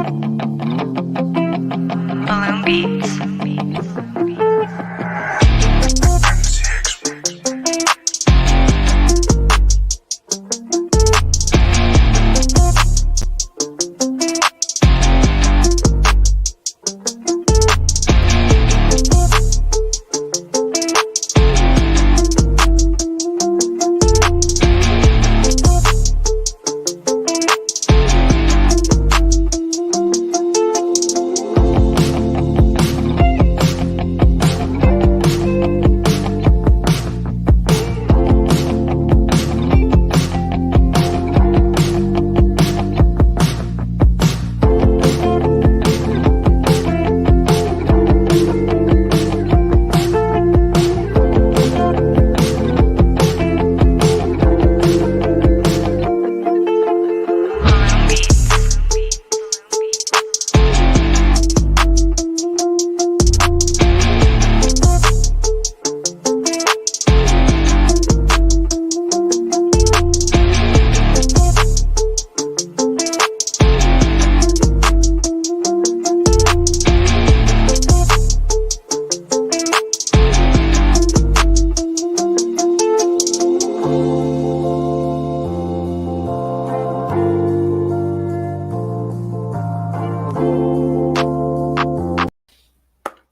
Balloon Beats.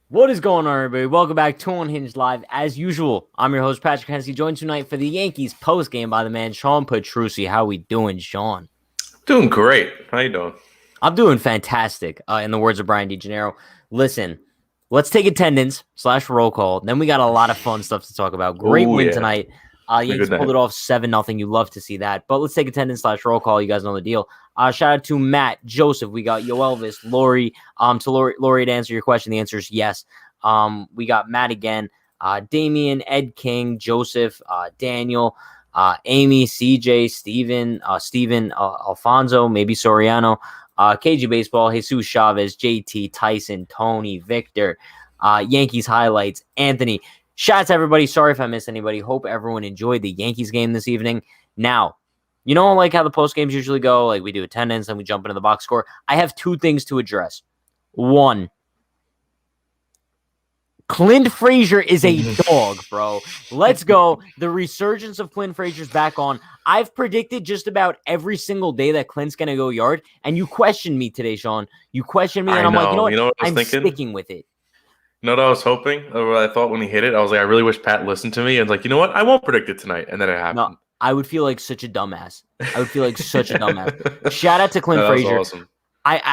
What is going on, everybody? Welcome back to Unhinged Live. As usual, I'm your host, Patrick Hennessy, joined tonight for the Yankees post-game by the man, Sean Petrucci. How we doing, Sean? Doing great. How you doing? I'm doing fantastic, in the words of Brian DeGennaro. Listen, let's take attendance / roll call. Then we got a lot of fun stuff to talk about. Great win tonight. Yankees pulled it off 7-0. You love to see that. But let's take attendance / roll call. You guys know the deal. Shout out to Matt, Joseph. We got Yo Elvis, Lori. Lori, to answer your question, the answer is yes. We got Matt again, Damian, Ed King, Joseph, Daniel, Amy, CJ, Steven, Alfonso, maybe Soriano, KG Baseball, Jesus Chavez, JT, Tyson, Tony, Victor, Yankees highlights, Anthony. Shout out to everybody. Sorry if I missed anybody. Hope everyone enjoyed the Yankees game this evening. Now, you know, like how the post games usually go, like we do attendance, then we jump into the box score. I have two things to address. One, Clint Frazier is a dog, bro. Let's go. The resurgence of Clint Frazier's back on. I've predicted just about every single day that Clint's going to go yard, and you questioned me today, Sean. You questioned me, and I'm like, you know what? I'm sticking with it. You know what I was hoping? Or what I thought when he hit it? I was like, I really wish Pat listened to me. And like, you know what? I won't predict it tonight. And then it happened. No, I would feel like such a dumbass. Shout out to Clint Frazier. Awesome.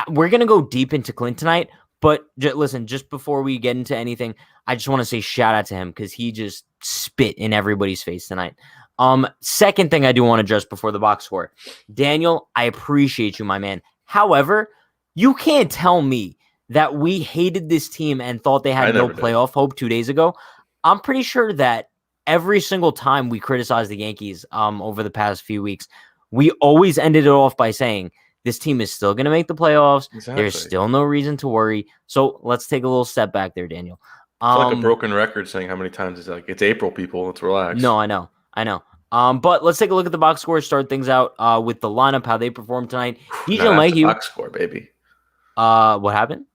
We're going to go deep into Clint tonight. But listen, just before we get into anything, I just want to say shout out to him because he just spit in everybody's face tonight. Second thing I do want to address before the box score. Daniel, I appreciate you, my man. However, you can't tell me that we hated this team and thought they had no playoff hope 2 days ago. I'm pretty sure that every single time we criticized the Yankees over the past few weeks, we always ended it off by saying, this team is still going to make the playoffs. Exactly. There's still no reason to worry. So let's take a little step back there, Daniel. It's like a broken record saying how many times it's like, it's April, people. Let's relax. No, I know. But let's take a look at the box score, start things out with the lineup, how they performed tonight. DJ Mikey. Box score, baby. What happened?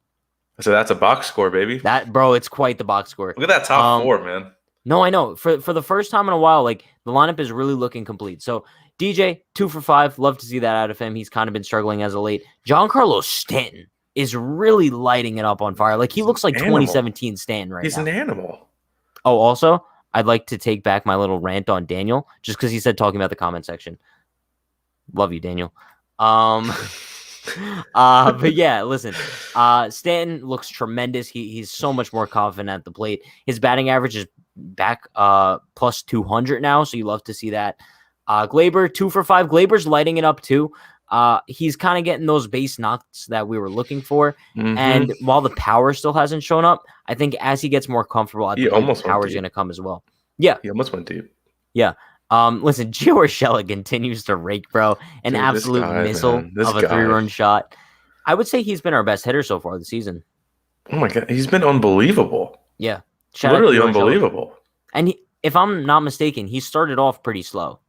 So that's a box score, baby. It's quite the box score. Look at that top four, man. No, I know. For the first time in a while, like the lineup is really looking complete. So DJ, 2 for 5. Love to see that out of him. He's kind of been struggling as of late. Giancarlo Stanton is really lighting it up on fire. Like he looks like 2017 Stanton right now. He's an animal. Oh, also, I'd like to take back my little rant on Daniel just because he said talking about the comment section. Love you, Daniel. But yeah, listen, Stanton looks tremendous. He's so much more confident at the plate. His batting average is back plus 200 now, so you love to see that. Glaber, 2 for 5. Glaber's lighting it up too. He's kind of getting those base knocks that we were looking for. Mm-hmm. And while the power still hasn't shown up, I think as he gets more comfortable, I think the power is going to come as well. Yeah. He almost went deep. Yeah. Listen, Gio Urshela continues to rake, bro. An absolute missile of a 3-run shot. I would say he's been our best hitter so far this season. Oh my God. He's been unbelievable. Yeah. Literally unbelievable. And if I'm not mistaken, he started off pretty slow.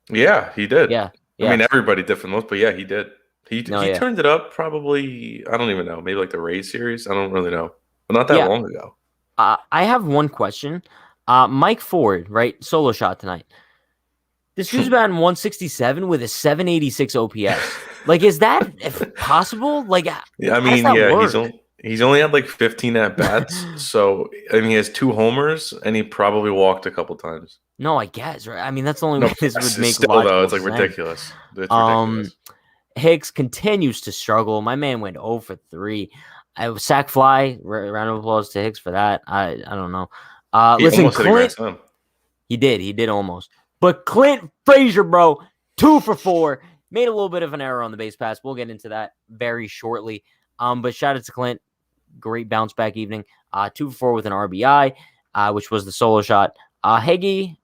Yeah, he did. Yeah. I mean, everybody did for the most, but yeah, he did. He turned it up probably, I don't even know, maybe like the Rays series. I don't really know. But not that long ago. I have one question. Mike Ford, right? Solo shot tonight. This dude's batting 167 with a 786 OPS. Like, is that possible? Like, yeah, I mean, he's only had like 15 at bats. So, I mean, he has 2 homers and he probably walked a couple times. No, I guess, right? I mean, that's the only way this would make still, though, it's like sense. ridiculous. It's ridiculous. Hicks continues to struggle. My man went 0 for 3. Sack fly. Round of applause to Hicks for that. I don't know. Listen, Clint. He did almost. But Clint Frazier, bro, 2 for 4. Made a little bit of an error on the base pass. We'll get into that very shortly. But shout out to Clint. Great bounce back evening. 2 for 4 with an RBI, which was the solo shot. Higgy,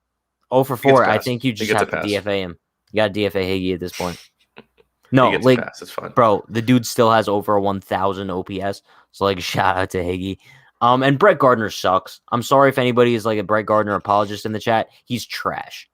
0 for 4. I think you just have to DFA him. You got to DFA Higgy at this point. No, like, it's fine. Bro, the dude still has over 1,000 OPS. So, like, shout out to Higgy. And Brett Gardner sucks. I'm sorry if anybody is like a Brett Gardner apologist in the chat. He's trash.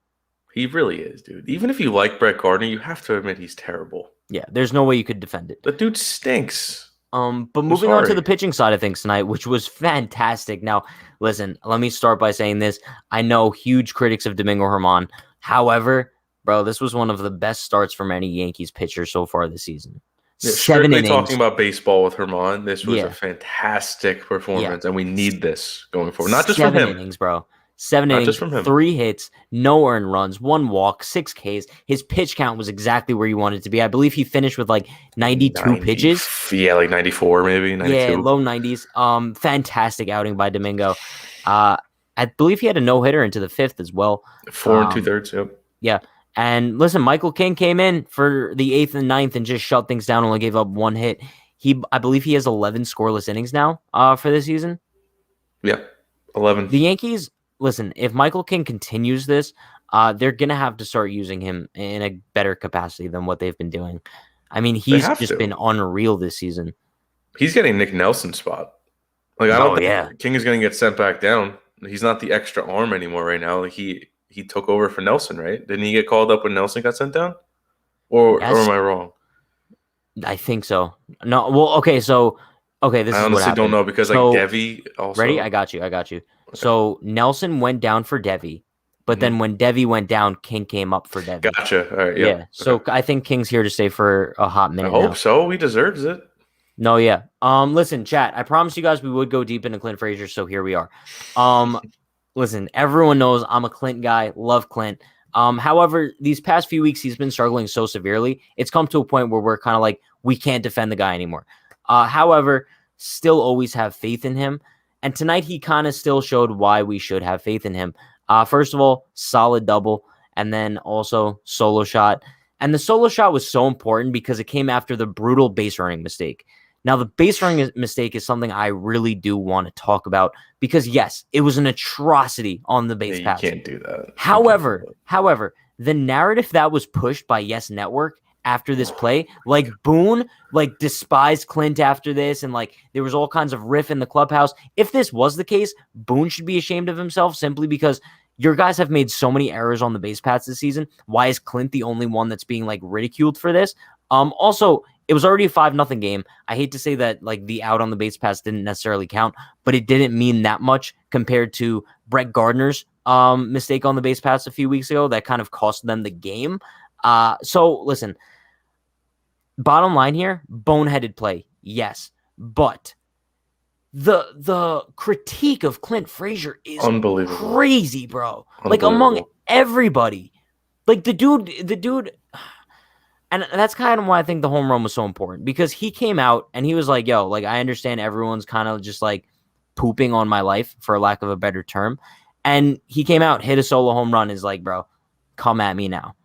He really is, dude. Even if you like Brett Gardner, you have to admit he's terrible. Yeah, there's no way you could defend it. The dude stinks. But moving on to the pitching side of things tonight, which was fantastic. Now, listen, let me start by saying this. I know huge critics of Domingo Germán. However, bro, this was one of the best starts from any Yankees pitcher so far this season. Yeah, 7 innings. Talking about baseball with Germán, this was a fantastic performance, and we need this going forward. Not just from him. 7 innings, bro. 7 innings, 3 hits, no earned runs, 1 walk, 6 Ks. His pitch count was exactly where you wanted it to be. I believe he finished with like 92 pitches. Yeah, like 94 maybe, 92. Yeah, low 90s. Fantastic outing by Domingo. I believe he had a no-hitter into the 5th as well. 4 2/3, yep. Yeah. And listen, Michael King came in for the 8th and 9th and just shut things down, only gave up 1 hit. I believe he has 11 scoreless innings now for this season. Yeah, 11. The Yankees... Listen, if Michael King continues this, they're going to have to start using him in a better capacity than what they've been doing. I mean, he's just been unreal this season. He's getting Nick Nelson's spot. Like, I don't think King is going to get sent back down. He's not the extra arm anymore right now. Like, he took over for Nelson, right? Didn't he get called up when Nelson got sent down? Or am I wrong? I think so. No, well, okay, so... Okay, this is what happened. I honestly don't know because, like, Devi also... Ready? I got you. Okay. So Nelson went down for Devi, but then when Devi went down, King came up for Devi. Gotcha. All right. Yeah. So I think King's here to stay for a hot minute. I hope so. He deserves it. No, yeah. Listen, chat. I promised you guys we would go deep into Clint Frazier, so here we are. Listen, everyone knows I'm a Clint guy. Love Clint. However, these past few weeks he's been struggling so severely. It's come to a point where we're kind of like we can't defend the guy anymore. However, still always have faith in him. And tonight he kind of still showed why we should have faith in him. First of all, solid double, and then also solo shot. And the solo shot was so important because it came after the brutal base running mistake. Now, the base running mistake is something I really do want to talk about because, yes, it was an atrocity on the base pass. You can't do that. However, the narrative that was pushed by Yes Network after this play, like Boone, like despised Clint after this, and like there was all kinds of riff in the clubhouse. If this was the case, Boone should be ashamed of himself simply because your guys have made so many errors on the base paths this season. Why is Clint the only one that's being like ridiculed for this? Also, it was already a 5-0 game. I hate to say that like the out on the base paths didn't necessarily count, but it didn't mean that much compared to Brett Gardner's mistake on the base paths a few weeks ago that kind of cost them the game. So listen. Bottom line here, boneheaded play, yes. But the critique of Clint Frazier is unbelievable, crazy, bro. Like among everybody. Like the dude, and that's kind of why I think the home run was so important. Because he came out and he was like, yo, like I understand everyone's kind of just like pooping on my life, for lack of a better term. And he came out, hit a solo home run, is like, bro, come at me now.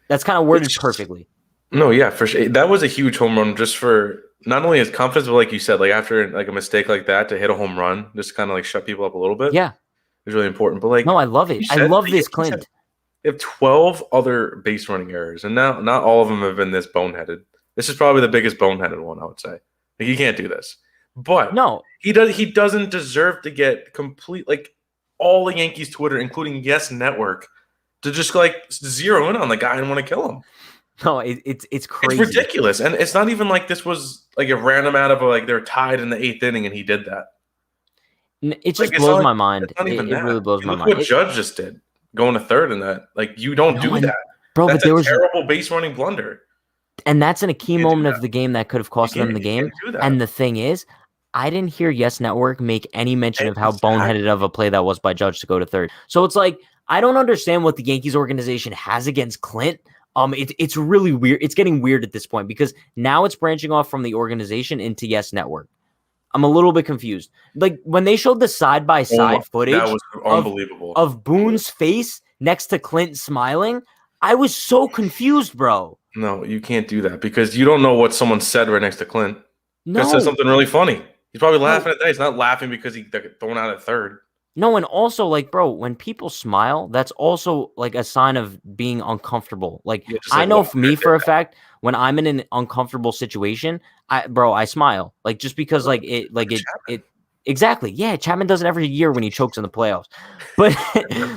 That's kind of worded perfectly. No, yeah, for sure. That was a huge home run just for not only his confidence, but like you said, like after like a mistake like that to hit a home run, just kind of like shut people up a little bit. Yeah. It's really important. But like, no, I love it. I love this Clint. You have 12 other base running errors, and now not all of them have been this boneheaded. This is probably the biggest boneheaded one, I would say. Like, you can't do this. But no, he doesn't deserve to get complete, like all the Yankees Twitter, including Yes Network, to just like zero in on the guy and want to kill him. No, it's crazy. It's ridiculous, and it's not even like this was like a random out of like they're tied in the 8th inning and he did that. It just blows my mind. It's not even that. Really blows my Look mind. what Judge just did, going to third in that. Like you don't do that, bro. That's but there a terrible base running blunder. And that's in a key moment of the game that could have cost them the game. And the thing is, I didn't hear Yes Network make any mention of how boneheaded of a play that was by Judge to go to third. So it's like, I don't understand what the Yankees organization has against Clint. It's really weird. It's getting weird at this point because now it's branching off from the organization into Yes Network. I'm a little bit confused. Like when they showed the side-by-side footage that was unbelievable. Of Boone's face next to Clint smiling, I was so confused, bro. No, you can't do that because you don't know what someone said right next to Clint. No. It said something really funny. He's probably laughing at that. He's not laughing because he got thrown out at third. No, and also, like, bro, when people smile, that's also, like, a sign of being uncomfortable. Like, I know for me, for a fact, when I'm in an uncomfortable situation, I smile. Like, just because, like, it exactly. Yeah, Chapman does it every year when he chokes in the playoffs. But,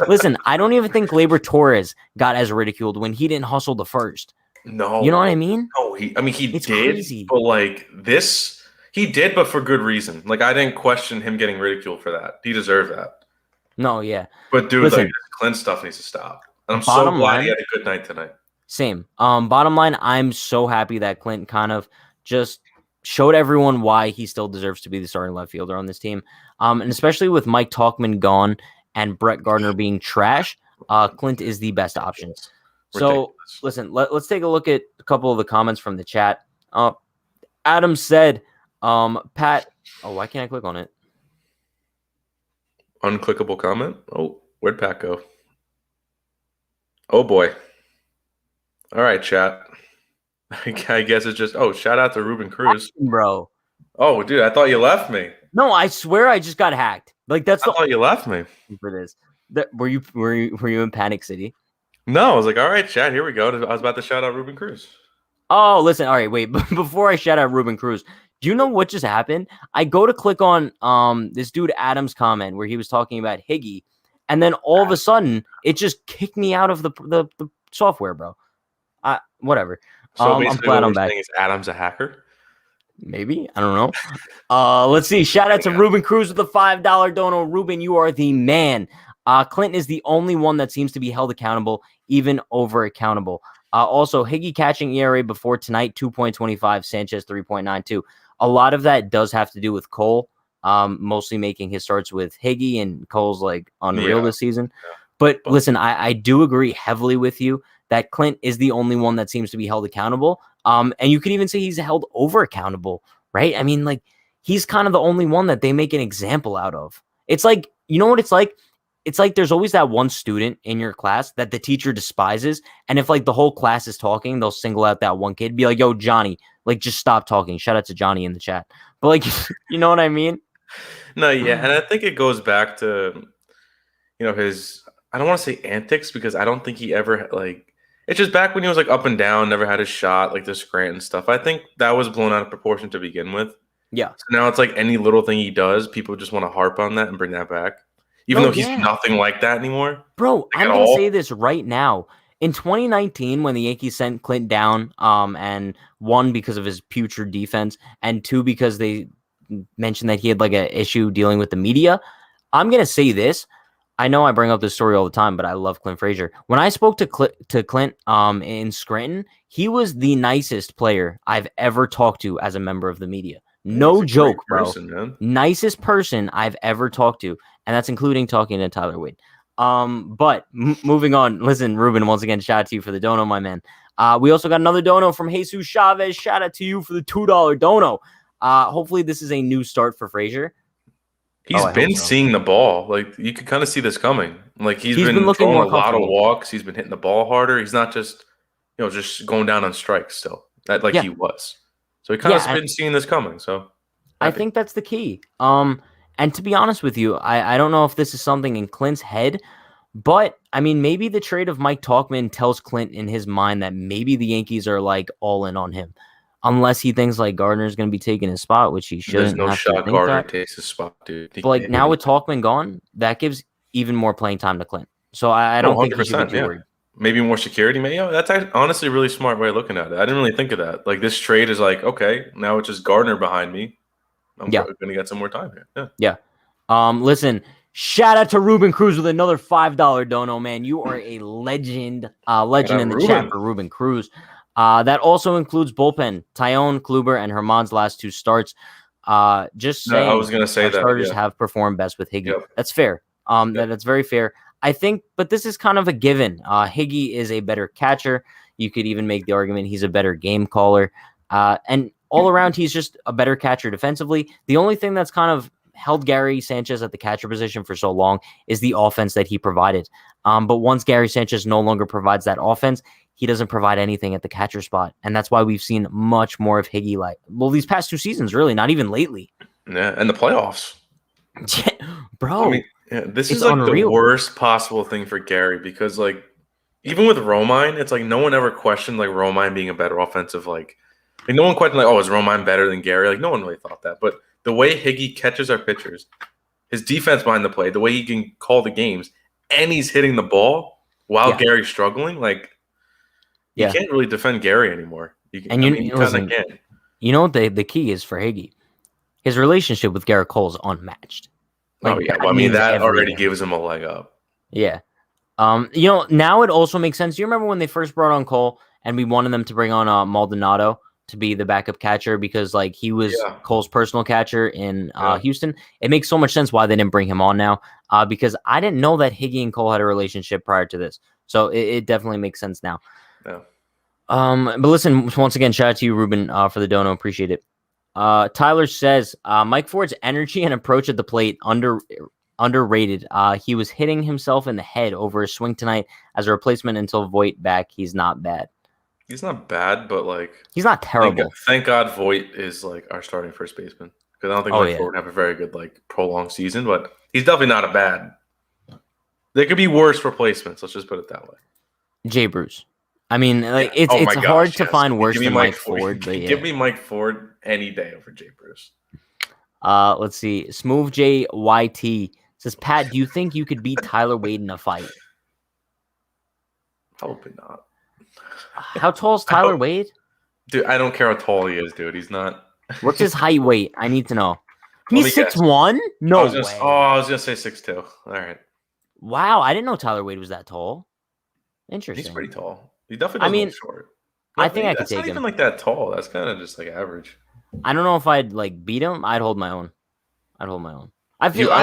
listen, I don't even think Gleyber Torres got as ridiculed when he didn't hustle the first. No. You know what I mean? No, he did, crazy. But, like, this... He did, but for good reason. Like, I didn't question him getting ridiculed for that. He deserved that. No, yeah. But, dude, listen, like, Clint stuff needs to stop. And I'm so glad he had a good night tonight. Same. Bottom line, I'm so happy that Clint kind of just showed everyone why he still deserves to be the starting left fielder on this team. And especially with Mike Tauchman gone and Brett Gardner being trash, Clint is the best option. So, listen, let's take a look at a couple of the comments from the chat. Adam said... Pat, why can't I click on it? Unclickable comment? Oh, where'd Pat go? Oh boy. All right, chat. I guess it's just shout out to Ruben Cruz. Bro. Oh, dude, I thought you left me. No, I swear I just got hacked. Like I thought you left me. For this. Were you in Panic City? No, I was like, all right, chat, here we go. I was about to shout out Ruben Cruz. Oh, listen, all right, wait. Before I shout out Ruben Cruz, do you know what just happened? I go to click on this dude Adam's comment where he was talking about Higgy, and then all of a sudden it just kicked me out of the software, bro. Whatever. So I'm glad I'm back. Is Adam's a hacker? Maybe. I don't know. Let's see. Shout out to Ruben Cruz with the $5 dono. Ruben, you are the man. Clinton is the only one that seems to be held accountable, even over accountable. Also, Higgy catching ERA before tonight, 2.25, Sanchez 3.92. A lot of that does have to do with Cole, mostly making his starts with Higgy, and Cole's like unreal this season. But listen, I do agree heavily with you that Clint is the only one that seems to be held accountable. And you could even say he's held over accountable, right? I mean, like, he's kind of the only one that they make an example out of. It's like, you know what it's like? It's like there's always that one student in your class that the teacher despises. And if like the whole class is talking, they'll single out that one kid, be like, yo, Johnny, like, just stop talking. Shout out to Johnny in the chat. But like, you know what I mean? No, yeah. And I think it goes back to, his, I don't want to say antics, because I don't think he ever like, it's just back when he was like up and down, never had a shot, like the Scranton stuff. I think that was blown out of proportion to begin with. Yeah. So now it's like any little thing he does, people just want to harp on that and bring that back. Even though he's nothing like that anymore. Bro, I'm going to say this right now. In 2019, when the Yankees sent Clint down, and one, because of his putrid defense, and two, because they mentioned that he had like an issue dealing with the media, I'm going to say this. I know I bring up this story all the time, but I love Clint Frazier. When I spoke to Clint in Scranton, he was the nicest player I've ever talked to as a member of the media. No joke, bro. Nicest person I've ever talked to. And that's including talking to Tyler Wade. But moving on. Listen, Ruben, once again, shout out to you for the dono, my man. We also got another dono from Jesus Chavez. Shout out to you for the $2 dono. Hopefully this is a new start for Frazier. He's been seeing the ball. Like, you could kind of see this coming. Like, he's been looking more a lot of walks. He's been hitting the ball harder. He's not just, just going down on strikes still. He was. So he kind of been seeing this coming. So I think that's the key. And to be honest with you, I don't know if this is something in Clint's head, but I mean, maybe the trade of Mike Tauchman tells Clint in his mind that maybe the Yankees are like all in on him, unless he thinks like Gardner's going to be taking his spot, which he shouldn't. There's no shot Gardner takes his spot, dude. But like now with Tauchman gone, that gives even more playing time to Clint. So I don't think he should be too worried. maybe more security. Maybe that's honestly a really smart way of looking at it. I didn't really think of that. Like this trade is like, okay, now it's just Gardner behind me. I'm going to get some more time here. Yeah. Listen, shout out to Ruben Cruz with another $5 dono, man. You are a legend. Legend in the chat for Ruben Cruz. That also includes bullpen, Tyone, Kluber, and Herman's last 2 starts. Just saying, I was going to say that starters have performed best with Higgy. Yep. That's fair. That's very fair. I think, but this is kind of a given. Higgy is a better catcher. You could even make the argument he's a better game caller. And all around, he's just a better catcher defensively. The only thing that's kind of held Gary Sanchez at the catcher position for so long is the offense that he provided. But once Gary Sanchez no longer provides that offense, he doesn't provide anything at the catcher spot. And that's why we've seen much more of Higgy these past 2 seasons, really, not even lately. Yeah, and the playoffs. Bro. I mean, this is like unreal. The worst possible thing for Gary because, like, even with Romine, it's like no one ever questioned, like, Romine being a better offensive, like no one questioned, like, oh, is Romine better than Gary? Like, no one really thought that. But the way Higgy catches our pitchers, his defense behind the plate, the way he can call the games, and he's hitting the ball while Gary's struggling, like, you can't really defend Gary anymore. You kind of can. You know what the key is for Higgy? His relationship with Garrett Cole is unmatched. Like, that already gives him a leg up. Yeah. Now it also makes sense. Do you remember when they first brought on Cole and we wanted them to bring on Maldonado to be the backup catcher because, like, he was Cole's personal catcher in Houston? It makes so much sense why they didn't bring him on now because I didn't know that Higgy and Cole had a relationship prior to this. So it definitely makes sense now. Yeah. But listen, once again, shout out to you, Ruben, for the dono. Appreciate it. Tyler says Mike Ford's energy and approach at the plate underrated. He was hitting himself in the head over a swing tonight as a replacement until Voit back. He's not bad. He's not bad, but like he's not terrible. Thank God Voit is like our starting first baseman because I don't think Mike Ford would have a very good like prolonged season, but he's definitely not a bad. There could be worse replacements. Let's just put it that way. Jay Bruce. I mean, like it's hard to find worse than Mike Ford. But give me Mike Ford any day over Jay Bruce. Let's see. Smooth JYT says, Pat, do you think you could beat Tyler Wade in a fight? Probably not. How tall is Tyler Wade? Dude, I don't care how tall he is, dude. He's not. What's his height weight? I need to know. He's 6'1"? No way. I was going to say 6'2". All right. Wow, I didn't know Tyler Wade was that tall. Interesting. He's pretty tall. He definitely doesn't look short. I think I could take him. That's not even like that tall. That's kind of just like average. I don't know if I'd like beat him. I'd hold my own. I don't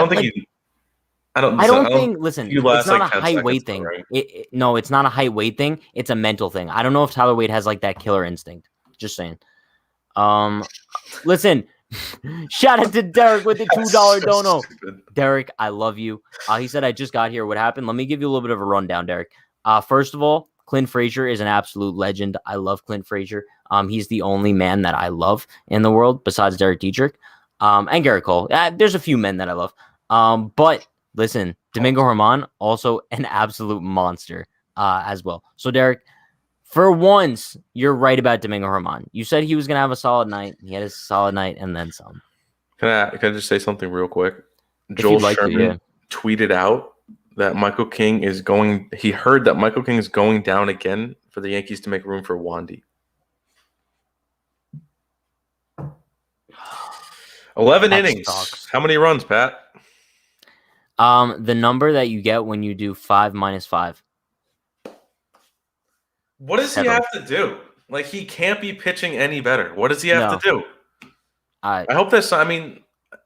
think. Listen, it's not a height weight thing. Right? No, it's not a height weight thing. It's a mental thing. I don't know if Tyler Wade has like that killer instinct. Just saying. Listen. Shout out to Derek with the $2 dono. Derek, I love you. He said I just got here. What happened? Let me give you a little bit of a rundown, Derek. First of all, Clint Frazier is an absolute legend. I love Clint Frazier. He's the only man that I love in the world besides Derek Dietrich and Garrett Cole. There's a few men that I love. But listen, Domingo Germán, also an absolute monster as well. So, Derek, for once, you're right about Domingo Germán. You said he was going to have a solid night. He had a solid night and then some. Can I just say something real quick? Joel Sherman tweeted out that Michael King is going. He heard that Michael King is going down again for the Yankees to make room for Wandy. 11 innings. Sucks. How many runs, Pat? The number that you get when you do 5 minus 5. What does he have to do? Like, he can't be pitching any better. What does he have to do? I hope that's. I mean,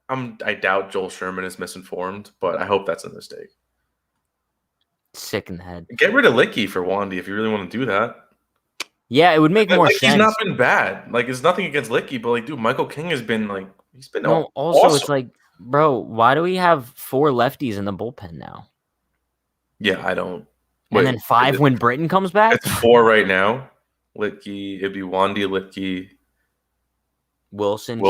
I doubt Joel Sherman is misinformed, but I hope that's a mistake. Sick in the head. Get rid of Licky for Wandy if you really want to do that. Yeah, it would make more sense. He's not been bad. Like, it's nothing against Licky, but like, dude, Michael King has been like, he's been also awesome. It's like, bro, why do we have 4 lefties in the bullpen now? Yeah, I don't. And then 5 when Britton comes back? It's 4 right now. Litke, it'd be Wandy, Litke, Wilson,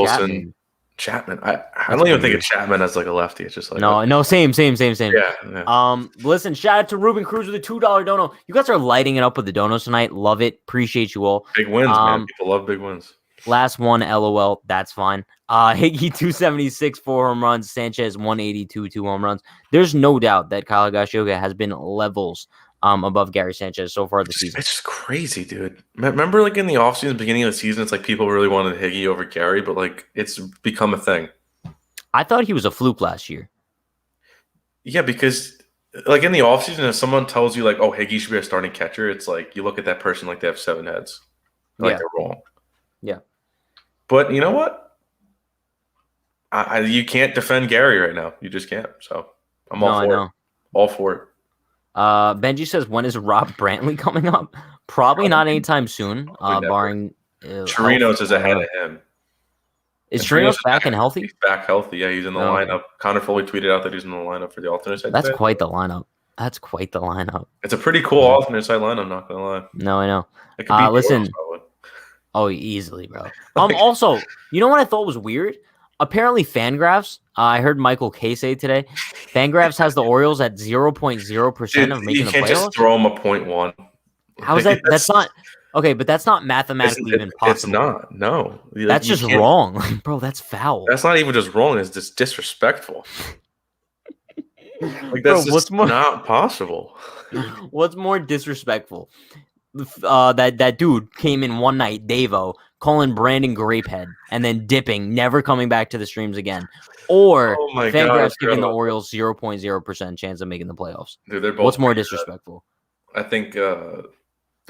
Chapman. I don't even think of Chapman as like a lefty. It's just like no, same. Yeah. Listen, shout out to Ruben Cruz with a $2 dono. You guys are lighting it up with the donos tonight. Love it. Appreciate you all. Big wins, man. People love big wins. Last one, LOL. That's fine. Higgy 276, 4 home runs. Sanchez 182, 2 home runs. There's no doubt that Kyle Higashioka has been levels above Gary Sanchez so far this season. It's just crazy, dude. Remember, like in the offseason, beginning of the season, it's like people really wanted Higgy over Gary, but like it's become a thing. I thought he was a fluke last year. Yeah, because like in the offseason, if someone tells you like, "Oh, Higgy should be a starting catcher," it's like you look at that person like they have 7 heads, like they're wrong. Yeah, but you know what? You can't defend Gary right now. You just can't. So I'm all for it. All for it. Benji says, when is Rob Brantley coming up? Probably not anytime soon, barring Chirinos is ahead of him. Is Chirinos back and healthy? He's back healthy. Yeah, he's in the lineup. Connor Foley tweeted out that he's in the lineup for the alternate side. That's quite the lineup. It's a pretty cool alternate side lineup, not gonna lie. No, I know. Listen. Easily, bro. Also, you know what I thought was weird? Apparently, Fangraphs. I heard Michael K say today. Fangraphs has the Orioles at 0.0% of making the playoffs. You can't just throw them a 0.1. How is that? That's not okay, but that's not mathematically even possible. It's not. No, that's just wrong, bro. That's foul. That's not even just wrong. It's just disrespectful. Like that's just not possible. What's more disrespectful? That dude came in one night, Davo, calling Brandon Grapehead, and then dipping, never coming back to the streams again. Or Fangraphs giving the Orioles 0.0% chance of making the playoffs. Dude, they're both. What's more disrespectful? I think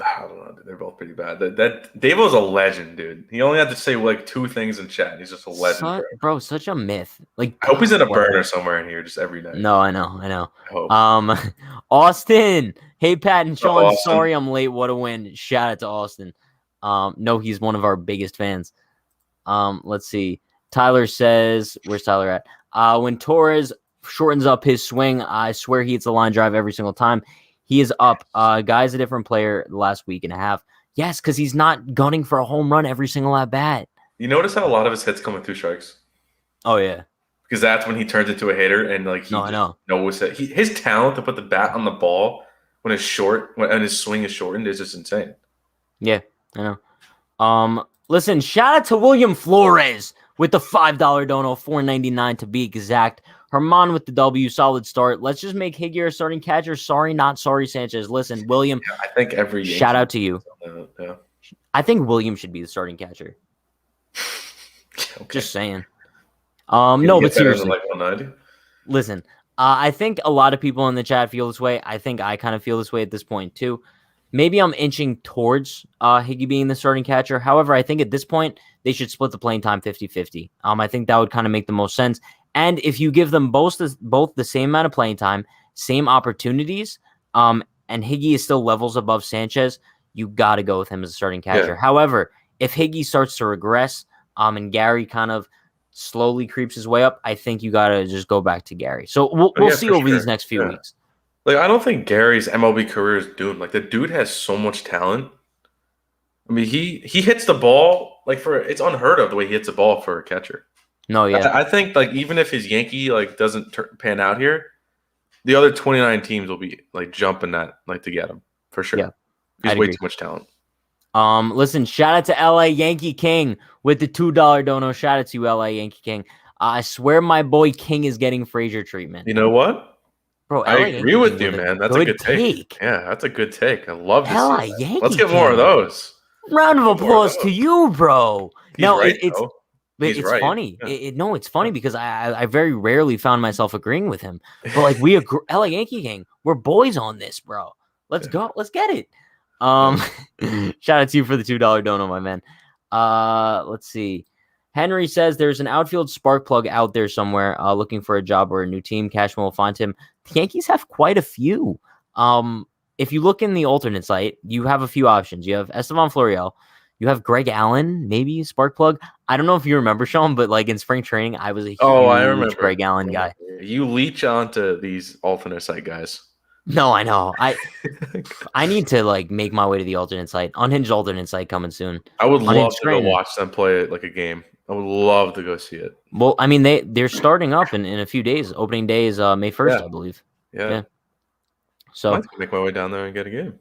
I don't know. They're both pretty bad. That Davo's a legend, dude. He only had to say like 2 things in chat. He's just a legend, bro. Such a myth. Like I hope he's in a burner somewhere in here just every night. No, I know. Austin. Hey, Pat and Sean. Sorry I'm late. What a win. Shout out to Austin. No, he's one of our biggest fans. Let's see. Tyler says, where's Tyler at? When Torres shortens up his swing, I swear he hits a line drive every single time. He is up. Guy's a different player the last week and a half. Yes, because he's not gunning for a home run every single at bat. You notice how a lot of his hits come with 2 strikes? Oh, yeah. Because that's when he turns into a hitter and like he knows that his talent to put the bat on the ball when it's short, when his swing is shortened, is just insane. Yeah, I know. Listen, shout out to William Flores with the $5 dono, $4.99 to be exact. Herman with the W, solid start. Let's just make Higgy our starting catcher. Sorry, not sorry, Sanchez. Listen, William. Yeah, I think every shout out to you. Yeah. I think William should be the starting catcher. Okay. Just saying. No, but seriously. Like 190? Listen, I think a lot of people in the chat feel this way. I think I kind of feel this way at this point too. Maybe I'm inching towards Higgy being the starting catcher. However, I think at this point, they should split the playing time 50-50. I think that would kind of make the most sense. And if you give them both the same amount of playing time, same opportunities, and Higgy is still levels above Sanchez, you got to go with him as a starting catcher. Yeah. However, if Higgy starts to regress and Gary kind of slowly creeps his way up, I think you got to just go back to Gary. So we'll see over these next few weeks. Like, I don't think Gary's MLB career is doomed. Like, the dude has so much talent. I mean, he hits the ball it's unheard of the way he hits the ball for a catcher. No, yeah. I think like even if his Yankee doesn't pan out here, the other 29 teams will be jumping that to get him for sure. Yeah, he's way too much talent. Listen, shout out to LA Yankee King with the $2 dono. Shout out to you, LA Yankee King. I swear my boy King is getting Frazier treatment. You know what? Bro, I agree with you, man. That's a good take. Yeah, that's a good take. I love to see that. Yankee Let's get more of those. Round of applause to you, bro. It's funny. Yeah. It's funny because I very rarely found myself agreeing with him. But we agree, LA Yankee King, we're boys on this, bro. Let's go. Let's get it. Shout out to you for the $2 dono, my man. Let's see. Henry says there's an outfield spark plug out there somewhere looking for a job or a new team. Cashman will find him. The Yankees have quite a few. If you look in the alternate site, you have a few options. You have Estevan Florial. You have Greg Allen, maybe spark plug. I don't know if you remember, Sean, but in spring training, I was a huge Greg Allen guy. You leech onto these alternate site guys. No, I know. I need to make my way to the alternate site. Unhinged alternate site coming soon. I would love to go watch them play it like a game. I would love to go see it. Well, I mean they're starting up in a few days. Opening day is May 1st, I believe. Yeah. So I might make my way down there and get a game.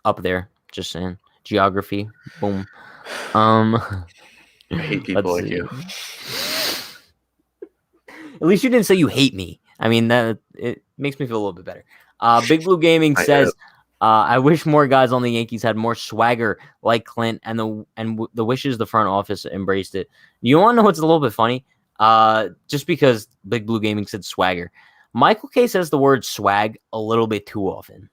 Up there, just saying. Geography, boom. I hate people like you. At least you didn't say you hate me. I mean, that it makes me feel a little bit better. Big Blue Gaming says, I wish more guys on the Yankees had more swagger like Clint, and the wishes the front office embraced it. You want to know what's a little bit funny? Just because Big Blue Gaming said swagger, Michael K says the word swag a little bit too often.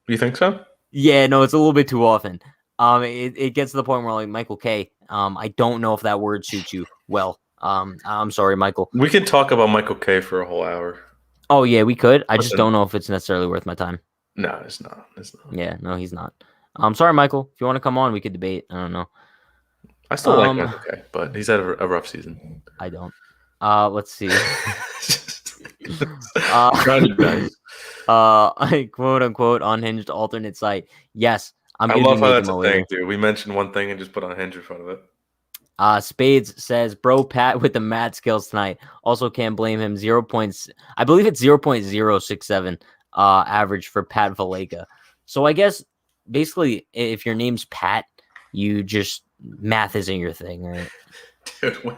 You think so? Yeah, no, it's a little bit too often. It gets to the point where like Michael K. I don't know if that word suits you well. I'm sorry, Michael. We can talk about Michael K for a whole hour. Oh yeah, we could. I just don't know if it's necessarily worth my time. No, it's not. It's not. Yeah, no, he's not. I'm sorry, Michael. If you want to come on, we could debate. I don't know. I still like Michael K, but he's had a rough season. I don't. Let's see. Quote unquote unhinged alternate site. Yes, I love how that's a thing, dude. We mentioned one thing and just put unhinged in front of it. Spades says, bro, Pat with the mad skills tonight. Also can't blame him. I believe it's 0.067 average for Pat Valaika. So I guess basically if your name's Pat, you just math isn't your thing, right? Dude,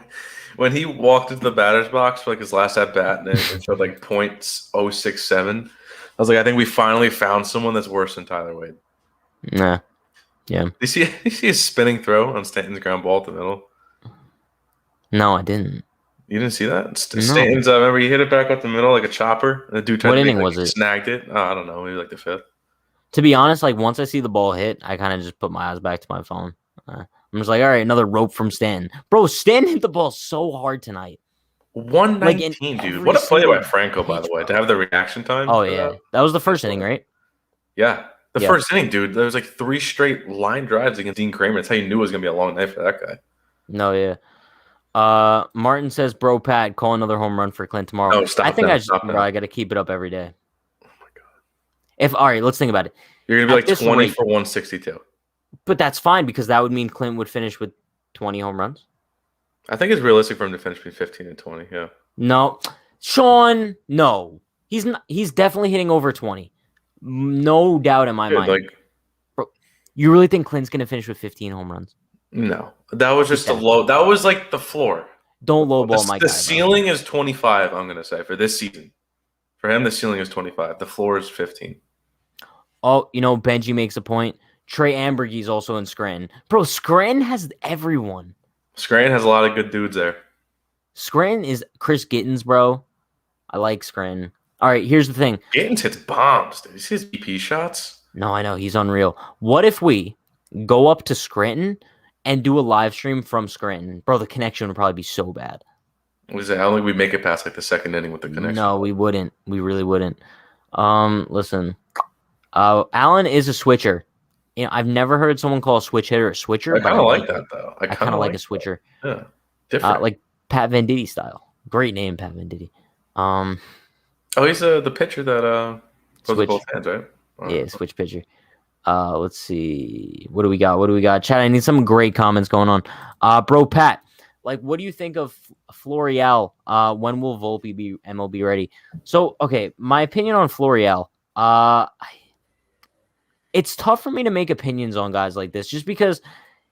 when he walked into the batter's box for like his last at bat and it showed like 0.067, I was like, I think we finally found someone that's worse than Tyler Wade. Nah. Yeah. You see his spinning throw on Stanton's ground ball at the middle? No, I didn't. You didn't see that? Stanton's, I remember he hit it back up the middle like a chopper. And the dude what inning was it? Snagged it. Oh, I don't know. Maybe like the 5th. To be honest, like once I see the ball hit, I kind of just put my eyes back to my phone. I'm just like, all right, another rope from Stanton. Bro, Stanton hit the ball so hard tonight. 119, dude. What a play by Franco, by the way, to have the reaction time. Oh, yeah. That was the first inning, right? Yeah. The first inning, dude. There was like 3 straight line drives against Dean Kramer. That's how you knew it was going to be a long night for that guy. No, yeah. Martin says, bro, Pat, call another home run for Clint tomorrow. No, stop. I think I got to keep it up every day. Oh, my God. All right, let's think about it. You're going to be like 20 for 162. But that's fine because that would mean Clint would finish with 20 home runs. I think it's realistic for him to finish between 15 and 20, yeah. No. Sean, no. He's not, he's definitely hitting over 20. No doubt in my mind. Like, bro, you really think Clint's going to finish with 15 home runs? No. That was just a low. That was like the floor. Don't lowball my guy. The ceiling is 25, I'm going to say, for this season. For him, the ceiling is 25. The floor is 15. Oh, Benji makes a point. Trey Ambergy's also in Scranton. Bro, Scranton has everyone. Scranton has a lot of good dudes there. Scranton is Chris Gittens, bro. I like Scranton. All right, here's the thing. Gittens hits bombs. Did you see his BP shots? No, I know. He's unreal. What if we go up to Scranton and do a live stream from Scranton? Bro, the connection would probably be so bad. I don't think we make it past like the second inning with the connection. No, we wouldn't. We really wouldn't. Listen. Allen is a switcher. I've never heard someone call a switch hitter a switcher. I kind of like that, though. I kind of like a switcher. Yeah, different. Like Pat Venditti style. Great name, Pat Venditti. He's the pitcher that switch both hands, right? Yeah, switch pitcher. Let's see. What do we got? Chat, I need some great comments going on. Bro, Pat, like, what do you think of Florial? When will Volpe be MLB ready? So, okay, my opinion on Florial. It's tough for me to make opinions on guys like this just because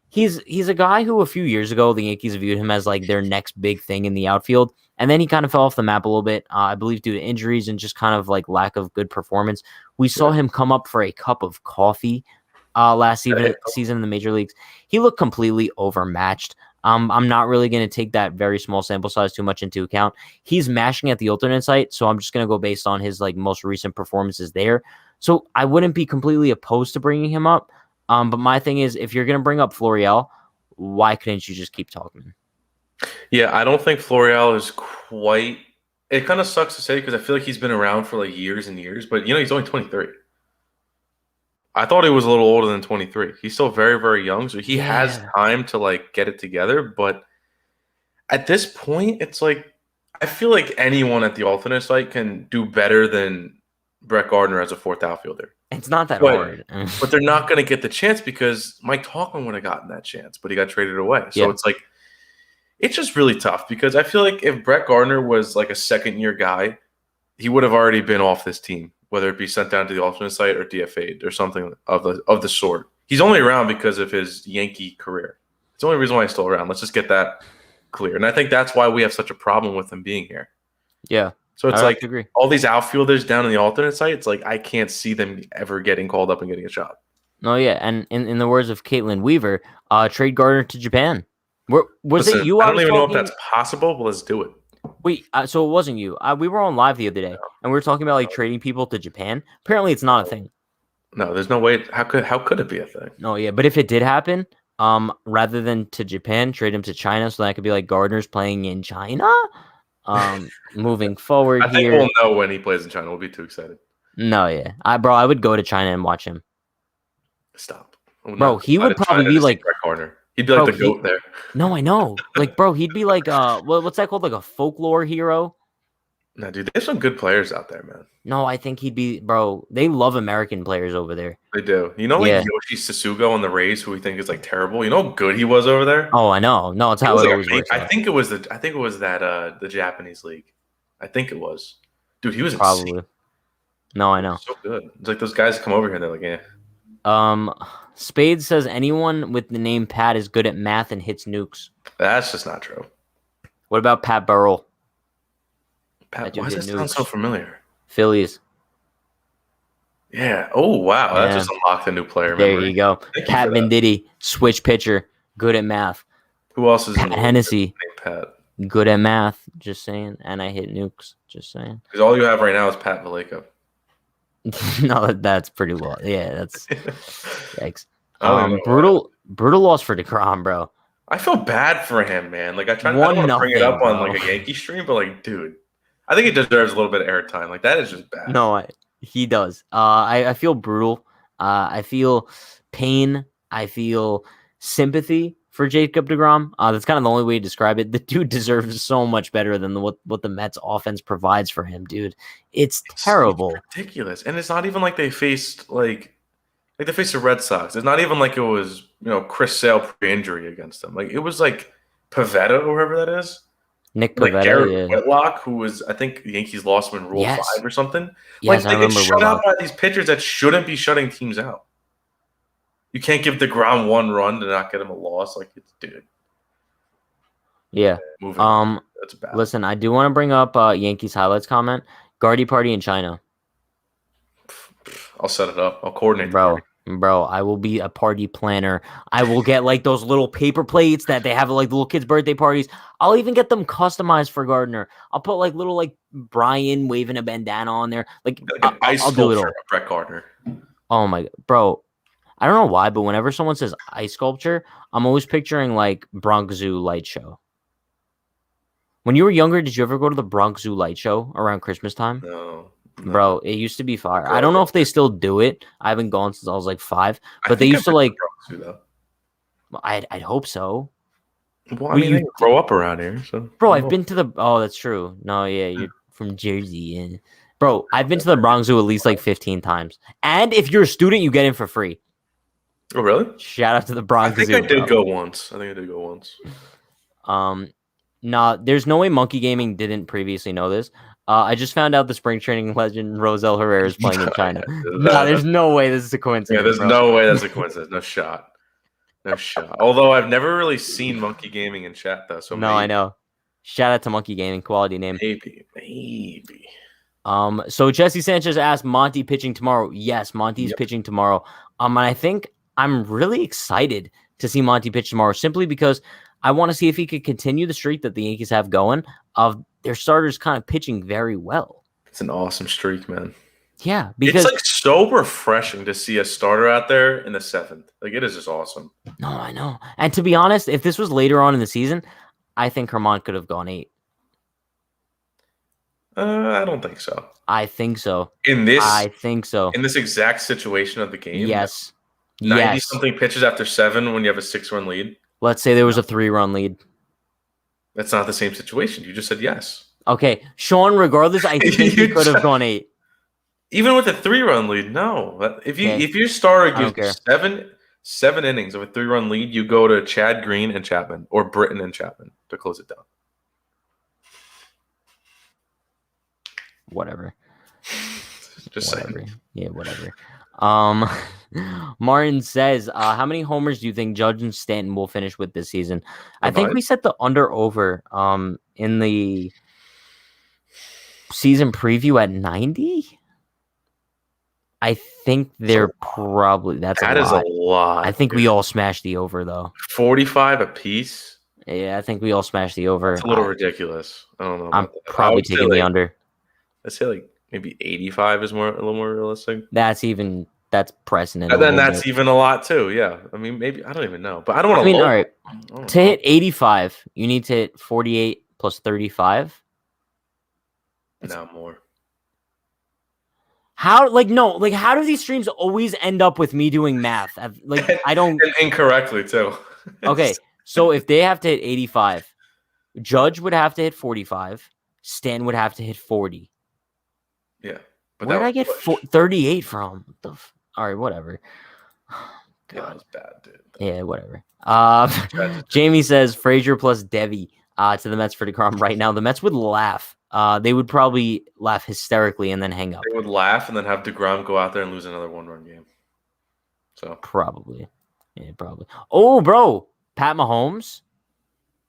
he's a guy who a few years ago the Yankees viewed him as like their next big thing in the outfield, and then he kind of fell off the map a little bit, I believe due to injuries and just kind of like lack of good performance. We saw him come up for a cup of coffee last season in the major leagues. He looked completely overmatched. I'm not really going to take that very small sample size too much into account. He's mashing at the alternate site, so I'm just going to go based on his like most recent performances there. So I wouldn't be completely opposed to bringing him up. But my thing is, if you're going to bring up Florial, why couldn't you just keep talking? Yeah, I don't think Florial is quite – it kind of sucks to say because I feel like he's been around for like years and years. But, he's only 23. I thought he was a little older than 23. He's still very, very young. So he has time to like get it together. But at this point, it's like I feel like anyone at the alternate site can do better than Brett Gardner as a fourth outfielder. It's not that hard. But they're not going to get the chance because Mike Tauchman would have gotten that chance, but he got traded away. So it's like it's just really tough because I feel like if Brett Gardner was like a second-year guy, he would have already been off this team, whether it be sent down to the alternate site or DFA'd or something of the sort. He's only around because of his Yankee career. It's the only reason why he's still around. Let's just get that clear. And I think that's why we have such a problem with him being here. Yeah. So it's like all these outfielders down in the alternate site. It's like I can't see them ever getting called up and getting a job. Oh yeah, and in the words of Caitlin Weaver, trade Gardner to Japan. It you? I don't even know if that's possible, but let's do it. Wait, so it wasn't you? We were on live the other day, and we were talking about like trading people to Japan. Apparently, it's not a thing. No, there's no way. How could it be a thing? No, yeah, but if it did happen, rather than to Japan, trade him to China, so that could be like Gardner's playing in China. Moving forward, I think we'll know when he plays in China. We'll be too excited. No, yeah, I would go to China and watch him. Stop, bro. He would probably be like Gardner. He'd be like the GOAT there. No, I know. Like, bro, he'd be like what's that called? Like a folklore hero. No, dude, there's some good players out there, man. No, I think he'd be, bro. They love American players over there. They do. You know, like Yoshi Sasugo on the Rays, who we think is like terrible. You know how good he was over there. Oh, I know. No, it's how it always works. I think it was that the Japanese league. I think it was. Dude, he was probably. Insane. No, I know. So good. It's like those guys come over here and they're like, yeah. Spade says anyone with the name Pat is good at math and hits nukes. That's just not true. What about Pat Burrell? Pat, why does that sound so familiar? Phillies. Yeah. Oh, wow. That just unlocked a new player. There you go. Pat Venditti, switch pitcher, good at math. Who else is Pat Hennessy? Pat. Good at math, just saying. And I hit nukes, just saying. Because all you have right now is Pat Vallejo. No, that's pretty low. Yeah, that's yikes. Brutal loss for DeGrom, bro. I feel bad for him, man. Like I don't want to bring it up on like a Yankee stream, but like, dude, I think he deserves a little bit of airtime. Like that is just bad. No, he does. I feel brutal. I feel pain. I feel sympathy for Jacob DeGrom. That's kind of the only way to describe it. The dude deserves so much better than what the Mets offense provides for him, dude. It's terrible. Ridiculous. And it's not even like they faced like they faced the Red Sox. It's not even like it was, Chris Sale pre-injury against them. Like it was like Pivetta, whoever that is. Nick Pivetta, like Garrett Whitlock, who was, I think the Yankees lost him in Rule 5 or something. Yes, like they get shut out by these pitchers that shouldn't be shutting teams out. You can't give DeGrom one run to not get him a loss. Like it's dude. Yeah. That's bad. Listen, I do want to bring up Yankees highlights comment. Gardy party in China. I'll set it up. I'll coordinate. Bro, I will be a party planner. I will get like those little paper plates that they have at like the little kids' birthday parties. I'll even get them customized for Gardner. I'll put like little like Brian waving a bandana on there. Like I'll do it all. Brett Gardner. Oh my bro. I don't know why, but whenever someone says ice sculpture, I'm always picturing like Bronx Zoo light show. When you were younger, did you ever go to the Bronx Zoo light show around Christmas time? No. Bro, it used to be fire. I don't know if they still do it. I haven't gone since I was like 5, but they used to like. I'd hope so. Well, I mean, you grow up around here, so. Bro, I've been to the. Oh, that's true. No, yeah, you're from Jersey, yeah. Bro, I've been to the Bronx Zoo at least like 15 times, and if you're a student, you get in for free. Oh, really? Shout out to the Bronx Zoo. I think I did go once. Nah, there's no way Monkey Gaming didn't previously know this. I just found out the spring training legend Roselle Herrera is playing in China. No, there's no way this is a coincidence. Yeah, there's no way that's a coincidence. No shot. Although I've never really seen Monkey Gaming in chat though. So no, I know. Shout out to Monkey Gaming, quality name. Maybe. So Jesse Sanchez asked Monty pitching tomorrow. Yes, Monty's pitching tomorrow. And I think I'm really excited to see Monty pitch tomorrow, simply because I want to see if he could continue the streak that the Yankees have going of their starters kind of pitching very well. It's an awesome streak, man. Yeah, because it's like so refreshing to see a starter out there in the 7th. Like it is just awesome. No, I know. And to be honest, if this was later on in the season, I think Herman could have gone 8. I don't think so. I think so. I think so. In this exact situation of the game. Yes. 90-something pitches after 7 when you have a 6-run lead. Let's say there was a 3-run lead. That's not the same situation. You just said yes. Okay. Sean, regardless, I think he could have gone 8. Even with a 3-run lead, no. If your starter gives you 7 innings of a 3-run lead, you go to Chad Green and Chapman, or Britton and Chapman to close it down. Whatever. Just whatever. Saying. Yeah, whatever. Martin says, how many homers do you think Judge and Stanton will finish with this season? I think we set the under over in the season preview at 90? I think they're probably that's that a is lot. a lot. I think we all smashed the over though. 45 a piece. Yeah, I think we all smashed the over. It's a little ridiculous. I don't know. I'm probably taking the under. Let's say like maybe 85 is a little more realistic. That's pressing it. And then that's even a lot too. Yeah, I mean maybe I don't even know, but I don't want to. I mean, all right. To hit 85, you need to hit 48 plus 35. No more. How how do these streams always end up with me doing math? I don't incorrectly too. Okay, so if they have to hit 85, Judge would have to hit 45, Stan would have to hit 40. Yeah. But where did I get 38 from? All right, whatever. God. That was bad, dude. Yeah, whatever. Jamie says Frazier plus Devi to the Mets for DeGrom right now. The Mets would laugh. They would probably laugh hysterically and then hang up. They would laugh and then have DeGrom go out there and lose another one-run game. So probably. Yeah, probably. Oh, bro. Pat Mahomes.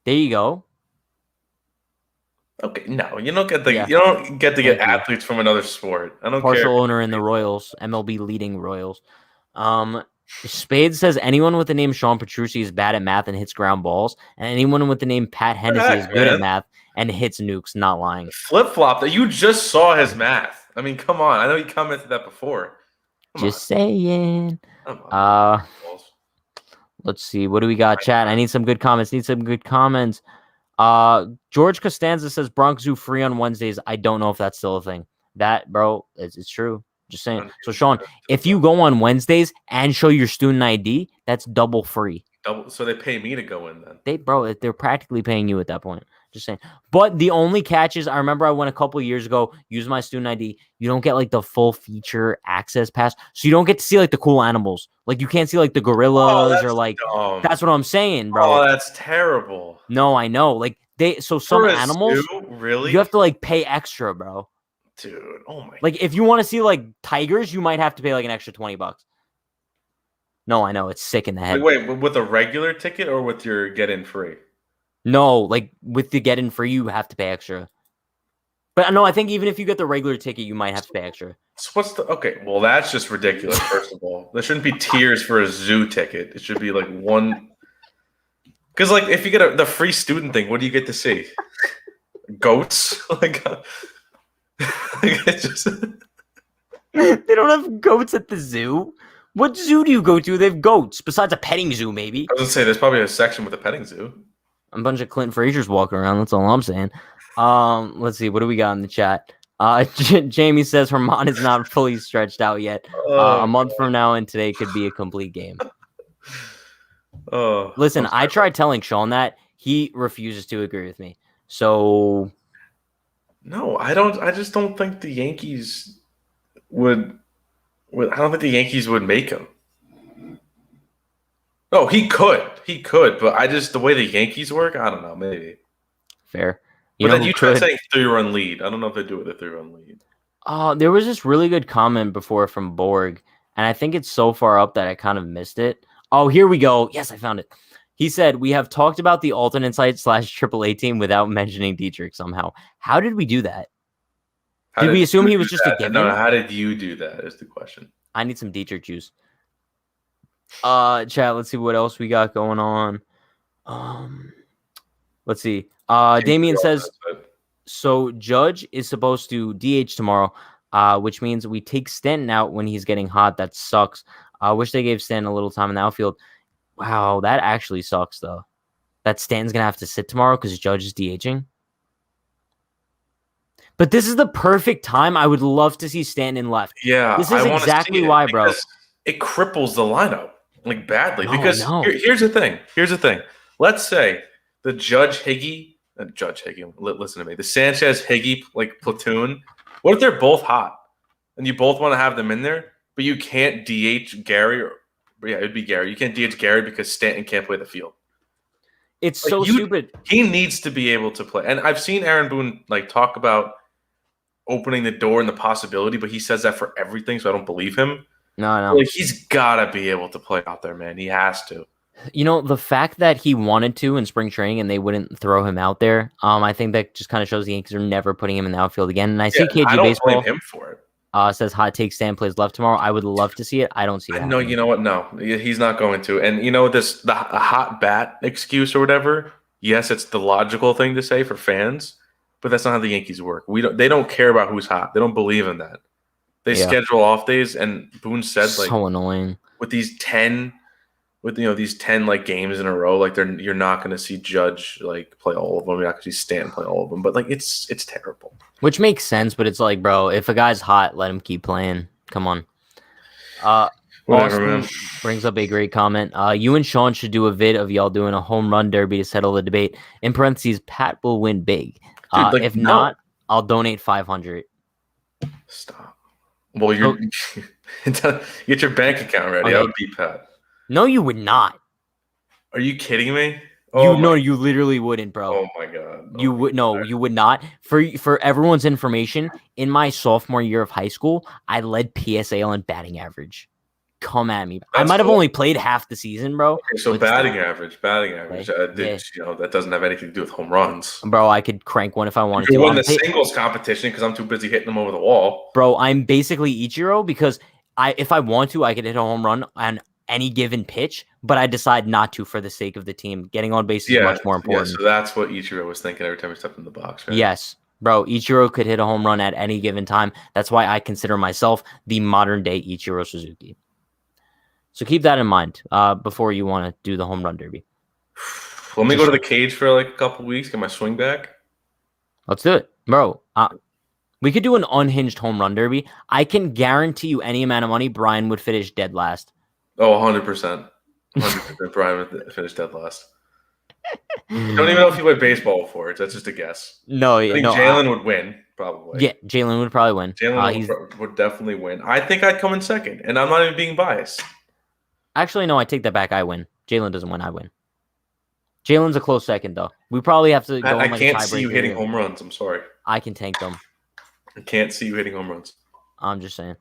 There you go. Okay, no, you don't get to get athletes from another sport. I don't care. Partial owner in the Royals, MLB leading Royals. Spade says anyone with the name Sean Petrucci is bad at math and hits ground balls, and anyone with the name Pat Hennessy is good at math and hits nukes. Not lying. Flip flop that you just saw his math. I mean, come on. I know you commented that before. Just saying. Let's see. What do we got, chat? I need some good comments. George Costanza says Bronx Zoo free on Wednesdays. I don't know if that's still a thing. That, bro, it's true. Just saying. So, Sean, if you go on Wednesdays and show your student ID, that's double free. So they pay me to go in then. They're practically paying you at that point. Just saying. But the only catch is, I remember I went a couple of years ago, used my student ID. You don't get like the full feature access pass. So you don't get to see like the cool animals. Like you can't see like the gorillas or like, dumb. That's what I'm saying, bro. Oh, that's terrible. No, I know. Like some animals, really? You have to like pay extra, bro. Dude, oh my. Like if you want to see like tigers, you might have to pay like an extra $20. No, I know. It's sick in the head. Wait, with a regular ticket or with your get-in free? No, like with the get-in free, you have to pay extra. But no, I think even if you get the regular ticket, you might have to pay extra. So okay, well, that's just ridiculous, first of all. There shouldn't be tiers for a zoo ticket. It should be like one. Because like if you get the free student thing, what do you get to see? Goats? It's just... They don't have goats at the zoo. What zoo do you go to? They have goats, besides a petting zoo, maybe. I was going to say, there's probably a section with a petting zoo. A bunch of Clinton Fraziers walking around. That's all I'm saying. Let's see. What do we got in the chat? Jamie says Herman is not fully stretched out yet. A month from now and today could be a complete game. Listen, I tried telling Sean that. He refuses to agree with me. So... No, I don't. I just don't think the Yankees would. I don't think the Yankees would make him. No, he could, but the way the Yankees work, I don't know, maybe. Fair. But then you tried saying 3-run lead. I don't know if they do it with a 3-run lead. There was this really good comment before from Borg, and I think it's so far up that I kind of missed it. Oh, here we go. Yes, I found it. He said, we have talked about the alternate site / AAA team without mentioning Dietrich somehow. How did we do that? Did we assume he was just a given? No, how did you do that is the question. I need some Dietrich juice. Chat, let's see what else we got going on. Let's see. Damien says, so Judge is supposed to DH tomorrow, which means we take Stanton out when he's getting hot. That sucks. I wish they gave Stanton a little time in the outfield. Wow, that actually sucks, though. That Stanton's going to have to sit tomorrow because Judge is DHing. But this is the perfect time. I would love to see Stanton left. Yeah, this is exactly why, bro. It cripples the lineup like badly. Here's the thing. Let's say the listen to me. The Sanchez Higgy like platoon. What if they're both hot and you both want to have them in there, but you can't DH Gary? It'd be Gary. You can't DH Gary because Stanton can't play the field. It's so stupid. He needs to be able to play. And I've seen Aaron Boone like talk about opening the door and the possibility, but he says that for everything, so I don't believe him. No. Like, he's got to be able to play out there, man. He has to. The fact that he wanted to in spring training and they wouldn't throw him out there, I think that just kind of shows the Yankees are never putting him in the outfield again. And I see KG I don't Baseball blame him for it. Says hot take Stan plays left tomorrow. I would love to see it. I don't see it. No, you know what? No, he's not going to. And the hot bat excuse or whatever. Yes, it's the logical thing to say for fans, but that's not how the Yankees work. They don't care about who's hot. They don't believe in that. They schedule off days, and Boone said so annoying with these 10 like games in a row, like you're not going to see Judge like play all of them. You're not going to see Stan play all of them. But like it's terrible. Which makes sense, but it's like, bro, if a guy's hot, let him keep playing. Come on. Whatever, Austin man. Brings up a great comment. You and Sean should do a vid of y'all doing a home run derby to settle the debate. In parentheses, Pat will win big. Dude, if not, I'll donate 500. Stop. Well, get your bank account ready. Okay. I would beat Pat. No, you would not. Are you kidding me? You literally wouldn't, bro. Oh my god. You would you would not. For everyone's information, in my sophomore year of high school, I led PSAL in batting average. Come at me. I might have only played half the season, bro. Okay, so batting average. That doesn't have anything to do with home runs. Bro, I could crank one if I wanted to. You win the singles competition because I'm too busy hitting them over the wall. Bro, I'm basically Ichiro because if I want to, I could hit a home run on any given pitch, but I decide not to for the sake of the team. Getting on base is much more important. Yeah, so that's what Ichiro was thinking every time he stepped in the box, right? Yes. Bro, Ichiro could hit a home run at any given time. That's why I consider myself the modern-day Ichiro Suzuki. So keep that in mind before you want to do the home run derby. Let me go to the cage for like a couple weeks, get my swing back. Let's do it. Bro, we could do an unhinged home run derby. I can guarantee you any amount of money, Brian would finish dead last. Oh, 100%. 100% Brian would finish dead last. I don't even know if he played baseball before. That's just a guess. No, I think Jalen would win, probably. Yeah, Jalen would probably win. Jalen would definitely win. I think I'd come in second, and I'm not even being biased. Actually, no, I take that back. I win. Jalen doesn't win. I win. Jalen's a close second, though. We probably have to go I can't see you hitting home runs. I'm sorry. I can tank them. I can't see you hitting home runs. I'm just saying.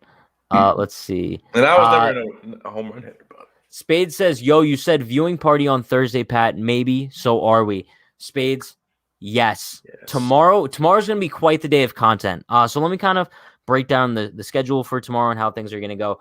Let's see. And I was never a home run hitter, but Spade says, yo, you said viewing party on Thursday, Pat. Maybe. So are we. Spades, yes. Tomorrow's going to be quite the day of content. So let me kind of break down the schedule for tomorrow and how things are going to go.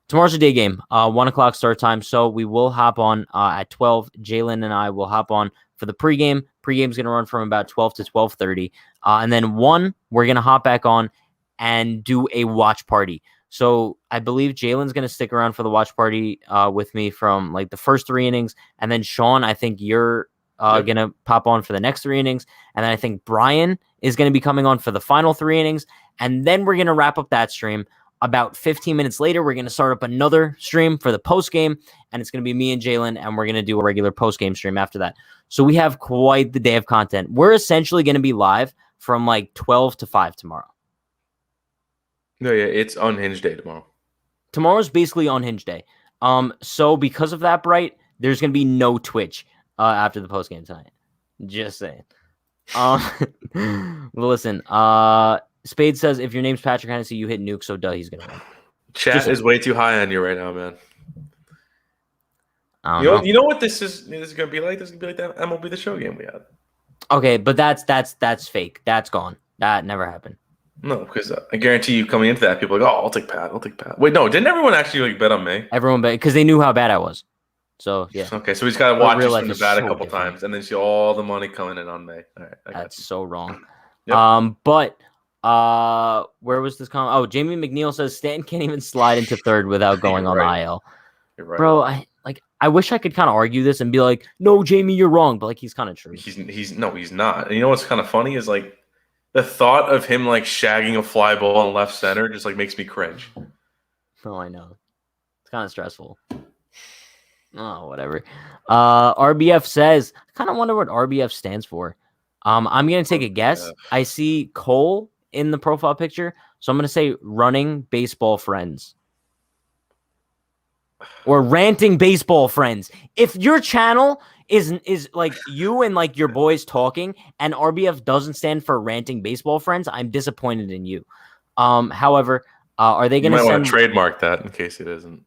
Tomorrow's a day game, 1 o'clock start time. So we will hop on at 12. Jalen and I will hop on for the pregame. Pregame's going to run from about 12 to 12:30. And then 1, we're going to hop back on and do a watch party. So I believe Jalen's going to stick around for the watch party with me from like the first 3 innings. And then Sean, I think you're going to pop on for the next 3 innings. And then I think Brian is going to be coming on for the final 3 innings. And then we're going to wrap up that stream. About 15 minutes later, we're going to start up another stream for the post game, and it's going to be me and Jalen, and we're going to do a regular post game stream after that. So we have quite the day of content. We're essentially going to be live from like 12 to 5 tomorrow. No, yeah, it's Unhinged Day tomorrow. Tomorrow's basically Unhinged Day. So because of that, Bright, there's going to be no Twitch after the post game tonight. Just saying. Well, listen. Spade says, if your name's Patrick Hennessy, you hit nuke, so duh, he's going to win. Chat is way too high on you right now, man. You know what this is going to be like? This is going to be like that MLB The Show game we had. Okay, but that's fake. That's gone. That never happened. No, because I guarantee you coming into that, people are like, oh, I'll take Pat. Wait, no, didn't everyone actually like bet on me? Everyone bet because they knew how bad I was. So, yeah. Okay, so we just got to watch us from the bat a couple times and then see all the money coming in on May. All right, that's so wrong. Yep. But where was this comment? Oh, Jamie McNeil says Stanton can't even slide into third without going on the IL. You're right. Bro, I wish I could kind of argue this and be like, no, Jamie, you're wrong, but like he's kind of true. He's not. And you know what's kind of funny is like the thought of him like shagging a fly ball in left center just like makes me cringe. Oh, I know. It's kind of stressful. Oh, whatever. RBF says, I kind of wonder what RBF stands for. I'm gonna take a guess. I see Cole in the profile picture, so I'm gonna say running baseball friends or ranting baseball friends. If your channel is like you and like your boys talking, and RBF doesn't stand for ranting baseball friends, I'm disappointed in you. However, are they gonna want to trademark that in case it isn't?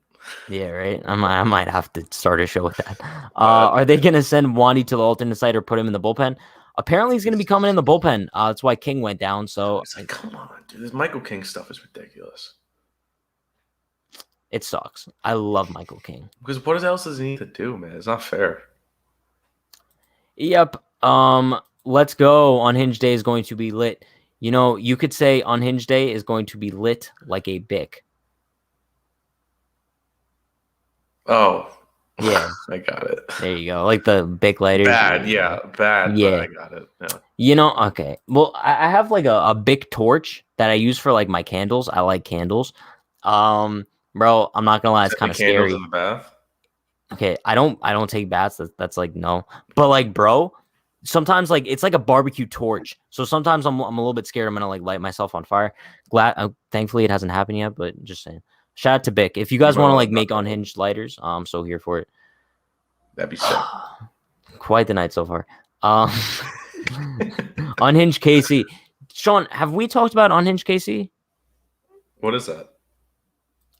Yeah, right. I might have to start a show with that. Are they going to send Wandy to the alternate site or put him in the bullpen? Apparently, he's going to be coming in the bullpen. That's why King went down. So come on, dude. This Michael King stuff is ridiculous. It sucks. I love Michael King. Because what else does he need to do, man? It's not fair. Yep. Let's go. Unhinged Day is going to be lit. You know, you could say Unhinged Day is going to be lit like a Bic. Oh. Yeah. I got it. There you go. Like the Bic lighters. Bad, yeah. Bad, yeah. But I got it. Yeah. You know, okay. Well, I have like a Bic torch that I use for like my candles. I like candles. Bro, I'm not gonna lie, it's kind of scary. In the bath? Okay, I don't take baths. That's like no. But like, bro, sometimes like it's like a barbecue torch. So sometimes I'm a little bit scared I'm gonna like light myself on fire. Thankfully it hasn't happened yet, but just saying. Shout out to Bic. If you guys want to like make unhinged lighters, I'm so here for it. That'd be sick. Quite the night so far. Unhinged KC. Sean, have we talked about Unhinged KC? What is that?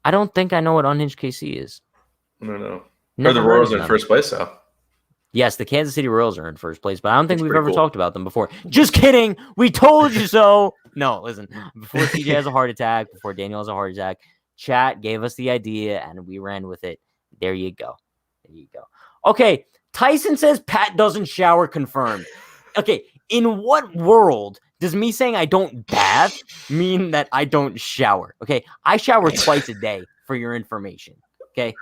I don't think I know what Unhinged KC is. No. Or the Royals are in first place, though. Yes, the Kansas City Royals are in first place, but I don't think we've ever talked about them before. Just kidding. We told you so. No, listen. Before CJ has a heart attack, before Daniel has a heart attack, chat gave us the idea, and we ran with it. There you go. Okay, Tyson says Pat doesn't shower confirmed. Okay, in what world does me saying I don't bath mean that I don't shower? Okay, I shower twice a day for your information. Okay,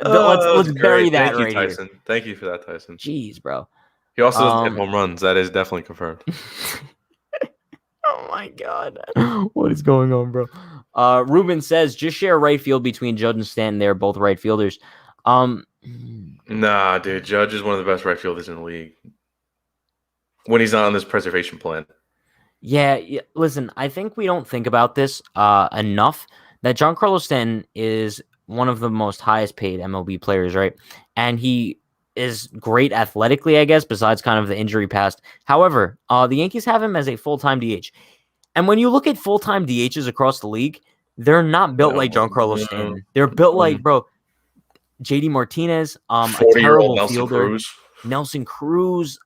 let's bury that right here. Tyson. Thank you for that, Tyson. Jeez, bro. He also doesn't hit home runs. That is definitely confirmed. Oh my god, what is going on, bro? Ruben says just share right field between Judge and Stanton. They're both right fielders. Nah, dude. Judge is one of the best right fielders in the league. When he's not on this preservation plan. Yeah, listen, I think we don't think about this enough that Giancarlo Stanton is one of the most highest paid MLB players, right? And he is great athletically, I guess, besides kind of the injury past. However, the Yankees have him as a full-time DH. And when you look at full-time DHs across the league, they're not built like Giancarlo Stanton. They're built like, bro, JD Martinez, a terrible fielder. Nelson Cruz,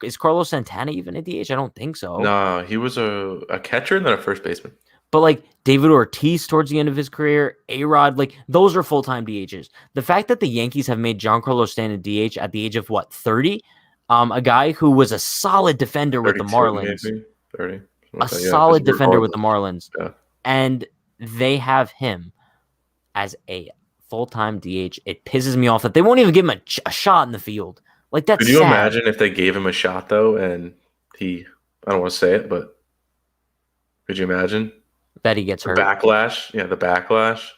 is Carlos Santana even a DH? I don't think so. Nah, he was a catcher and then a first baseman. But like David Ortiz towards the end of his career, A-Rod, like those are full-time DHs. The fact that the Yankees have made Giancarlo Stanton DH at the age of what, 30? A guy who was a solid defender with the Marlins. Maybe 30. A solid defender with the Marlins. Yeah. And they have him as a full-time DH. It pisses me off that they won't even give him a shot in the field. Like that's Could you sad. imagine if they gave him a shot though, and I don't want to say it, but could you imagine that he gets hurt? Backlash, yeah, the backlash.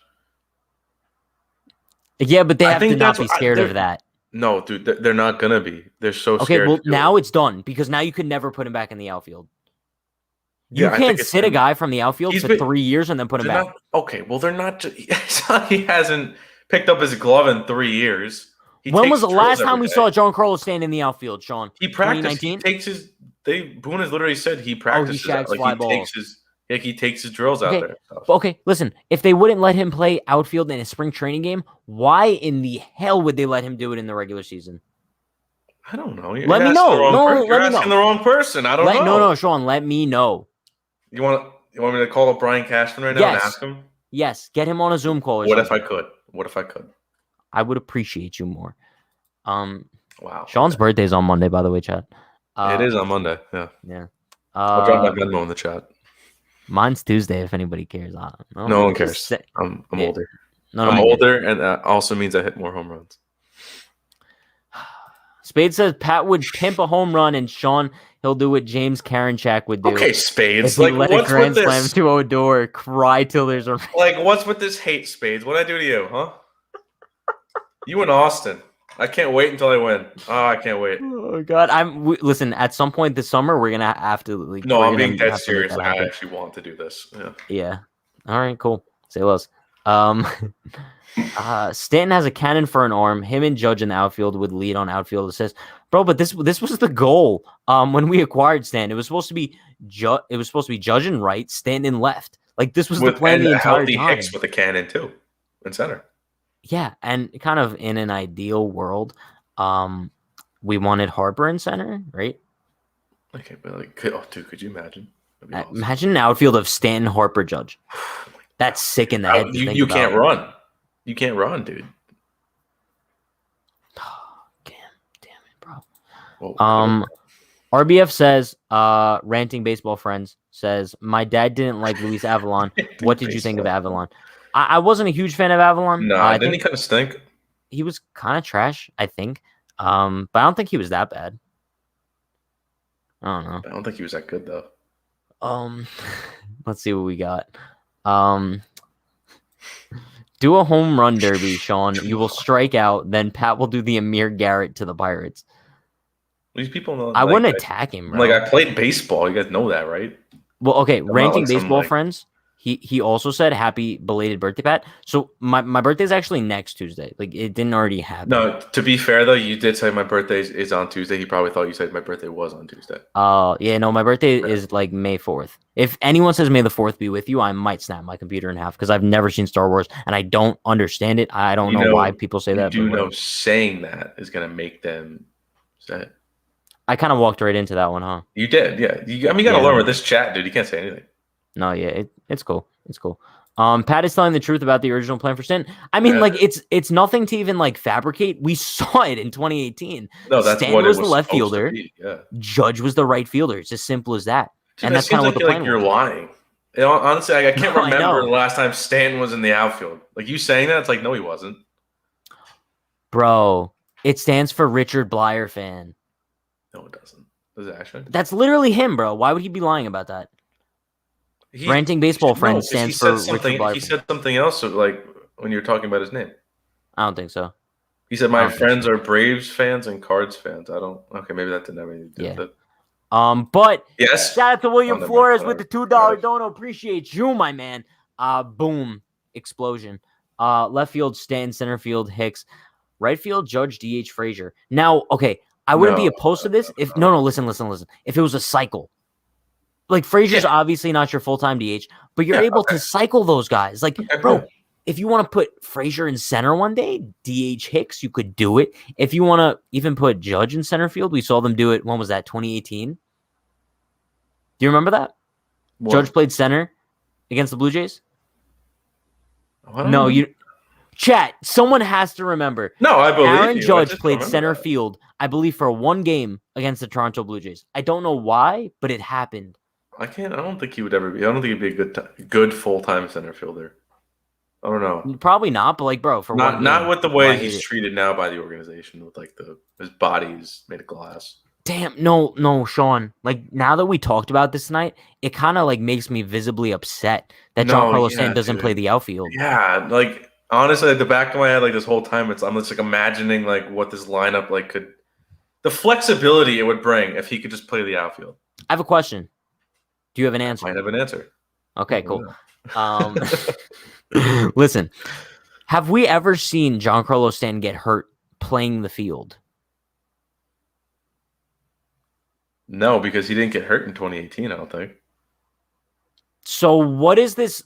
Yeah, but they have to not be scared of that. No, dude, they're not gonna be. They're so scared. Okay, well now it's done because now you can never put him back in the outfield. You can't sit a guy from the outfield for 3 years and then put him back. Okay, well they're not. He hasn't picked up his glove in 3 years. When was the last time we saw Giancarlo stand in the outfield, Sean? He practiced. He takes his. Boone has literally said he practices. He shags fly balls. He takes his drills out there. Okay, listen. If they wouldn't let him play outfield in a spring training game, why in the hell would they let him do it in the regular season? I don't know. Let me know. You're asking the wrong person. I don't know. No, Sean. Let me know. You want me to call up Brian Cashman right now and ask him? Yes, get him on a Zoom call. What if I could? I would appreciate you more. Wow. Sean's birthday is on Monday, by the way, chat. It is on Monday. Yeah. I'll drop my Venmo in the chat. Mine's Tuesday, if anybody cares. No one cares. I'm older. I'm older, and that also means I hit more home runs. Spade says Pat would pimp a home run, and Sean, he'll do what James Karinchak would do. Okay, Spades. Like, let a grand slam to Odor, cry till there's a... Like, what's with this hate, Spades? What'd I do to you, huh? You and Austin. I can't wait until I win. Oh, I can't wait. Oh, God. Listen, at some point this summer, we're going to have to... Like, no, I'm being dead serious. Like, I actually want to do this. Yeah. All right, cool. Say less. Stanton has a cannon for an arm. Him and Judge in the outfield would lead on outfield assists. Bro, but this was the goal. When we acquired Stanton, it was supposed to be Judge in right, Stanton in left. Like this was the plan the entire time. Hicks with a cannon too, in center. Yeah, and kind of in an ideal world, we wanted Harper in center, right? Okay, but dude, could you imagine? That'd be awesome. Imagine an outfield of Stanton, Harper, Judge. That's sick in the head to think You about. can't run. You can't run, dude. Damn it, bro. Well, RBF says, ranting baseball friends says, my dad didn't like Luis Avalon. What did you think of Avalon? I wasn't a huge fan of Avalon. No, didn't he kind of stink? He was kind of trash, I think. But I don't think he was that bad. I don't know. I don't think he was that good though. Let's see what we got. Do a home run derby, Sean. You will strike out. Then Pat will do the Amir Garrett to the Pirates. These people know. I wouldn't attack him, bro. Like, I played baseball. You guys know that, right? Well, okay. Ranting baseball friends. He also said happy belated birthday, Pat. So my birthday is actually next Tuesday. Like, it didn't already happen. No, to be fair though, you did say my birthday is on Tuesday. He probably thought you said my birthday was on Tuesday. Yeah, no, my birthday is like May 4th. If anyone says May the 4th be with you, I might snap my computer in half because I've never seen Star Wars and I don't understand it. I don't know why people say that. You know, saying that is gonna make them sad. I kind of walked right into that one, huh? You did, yeah. You gotta learn with this chat, dude. You can't say anything. No, yeah, it's cool. It's cool. Pat is telling the truth about the original plan for Stanton. I mean, like, it's nothing to even like fabricate. We saw it in 2018. No, that's Stanton what was it the left fielder. Yeah. Judge was the right fielder. It's as simple as that. Dude, and that's kind of what the plan you're was. lying. You know, honestly, I can't remember the last time Stanton was in the outfield. Like, you saying that, it's like, no, he wasn't. Bro, it stands for Richard Blyer fan. No, it doesn't. Does it actually? That's literally him, bro. Why would he be lying about that? Ranting baseball friends stands for Richard Blyer. He said something else, like when you were talking about his name. I don't think so. He said my friends are Braves fans and Cards fans. I don't. Okay, maybe that didn't have anything to do with it. But yes, shout out to William Flores with the $2 dono. Appreciate you, my man. Boom, explosion. Left field, Stanton. Center field, Hicks. Right field, Judge, DH, Frazier. Now, okay, I wouldn't be opposed to this if listen. If it was a cycle. Like, Frazier's obviously not your full-time DH, but you're able to cycle those guys. Like, bro, if you want to put Frazier in center one day, DH Hicks, you could do it. If you want to even put Judge in center field, we saw them do it. When was that? 2018? Do you remember that? What? Judge played center against the Blue Jays? No, you... Chat, someone has to remember. No, I believe Aaron Judge played center field, I believe, for one game against the Toronto Blue Jays. I don't know why, but it happened. I don't think he would ever be. I don't think he'd be a good full-time center fielder. I don't know. Probably not, but like, bro, for not with the way he's treated now by the organization, with like his body's made of glass. Damn, no, Sean. Like, now that we talked about this tonight, it kind of like makes me visibly upset that Giancarlo Stanton doesn't play the outfield. Yeah, like, honestly, at the back of my head, like, this whole time, I'm just like imagining like what this lineup like could, the flexibility it would bring if he could just play the outfield. I have a question. Do you have an answer? I might have an answer. Okay, cool. Listen, have we ever seen Giancarlo Stanton get hurt playing the field? No, because he didn't get hurt in 2018, I don't think. So what is this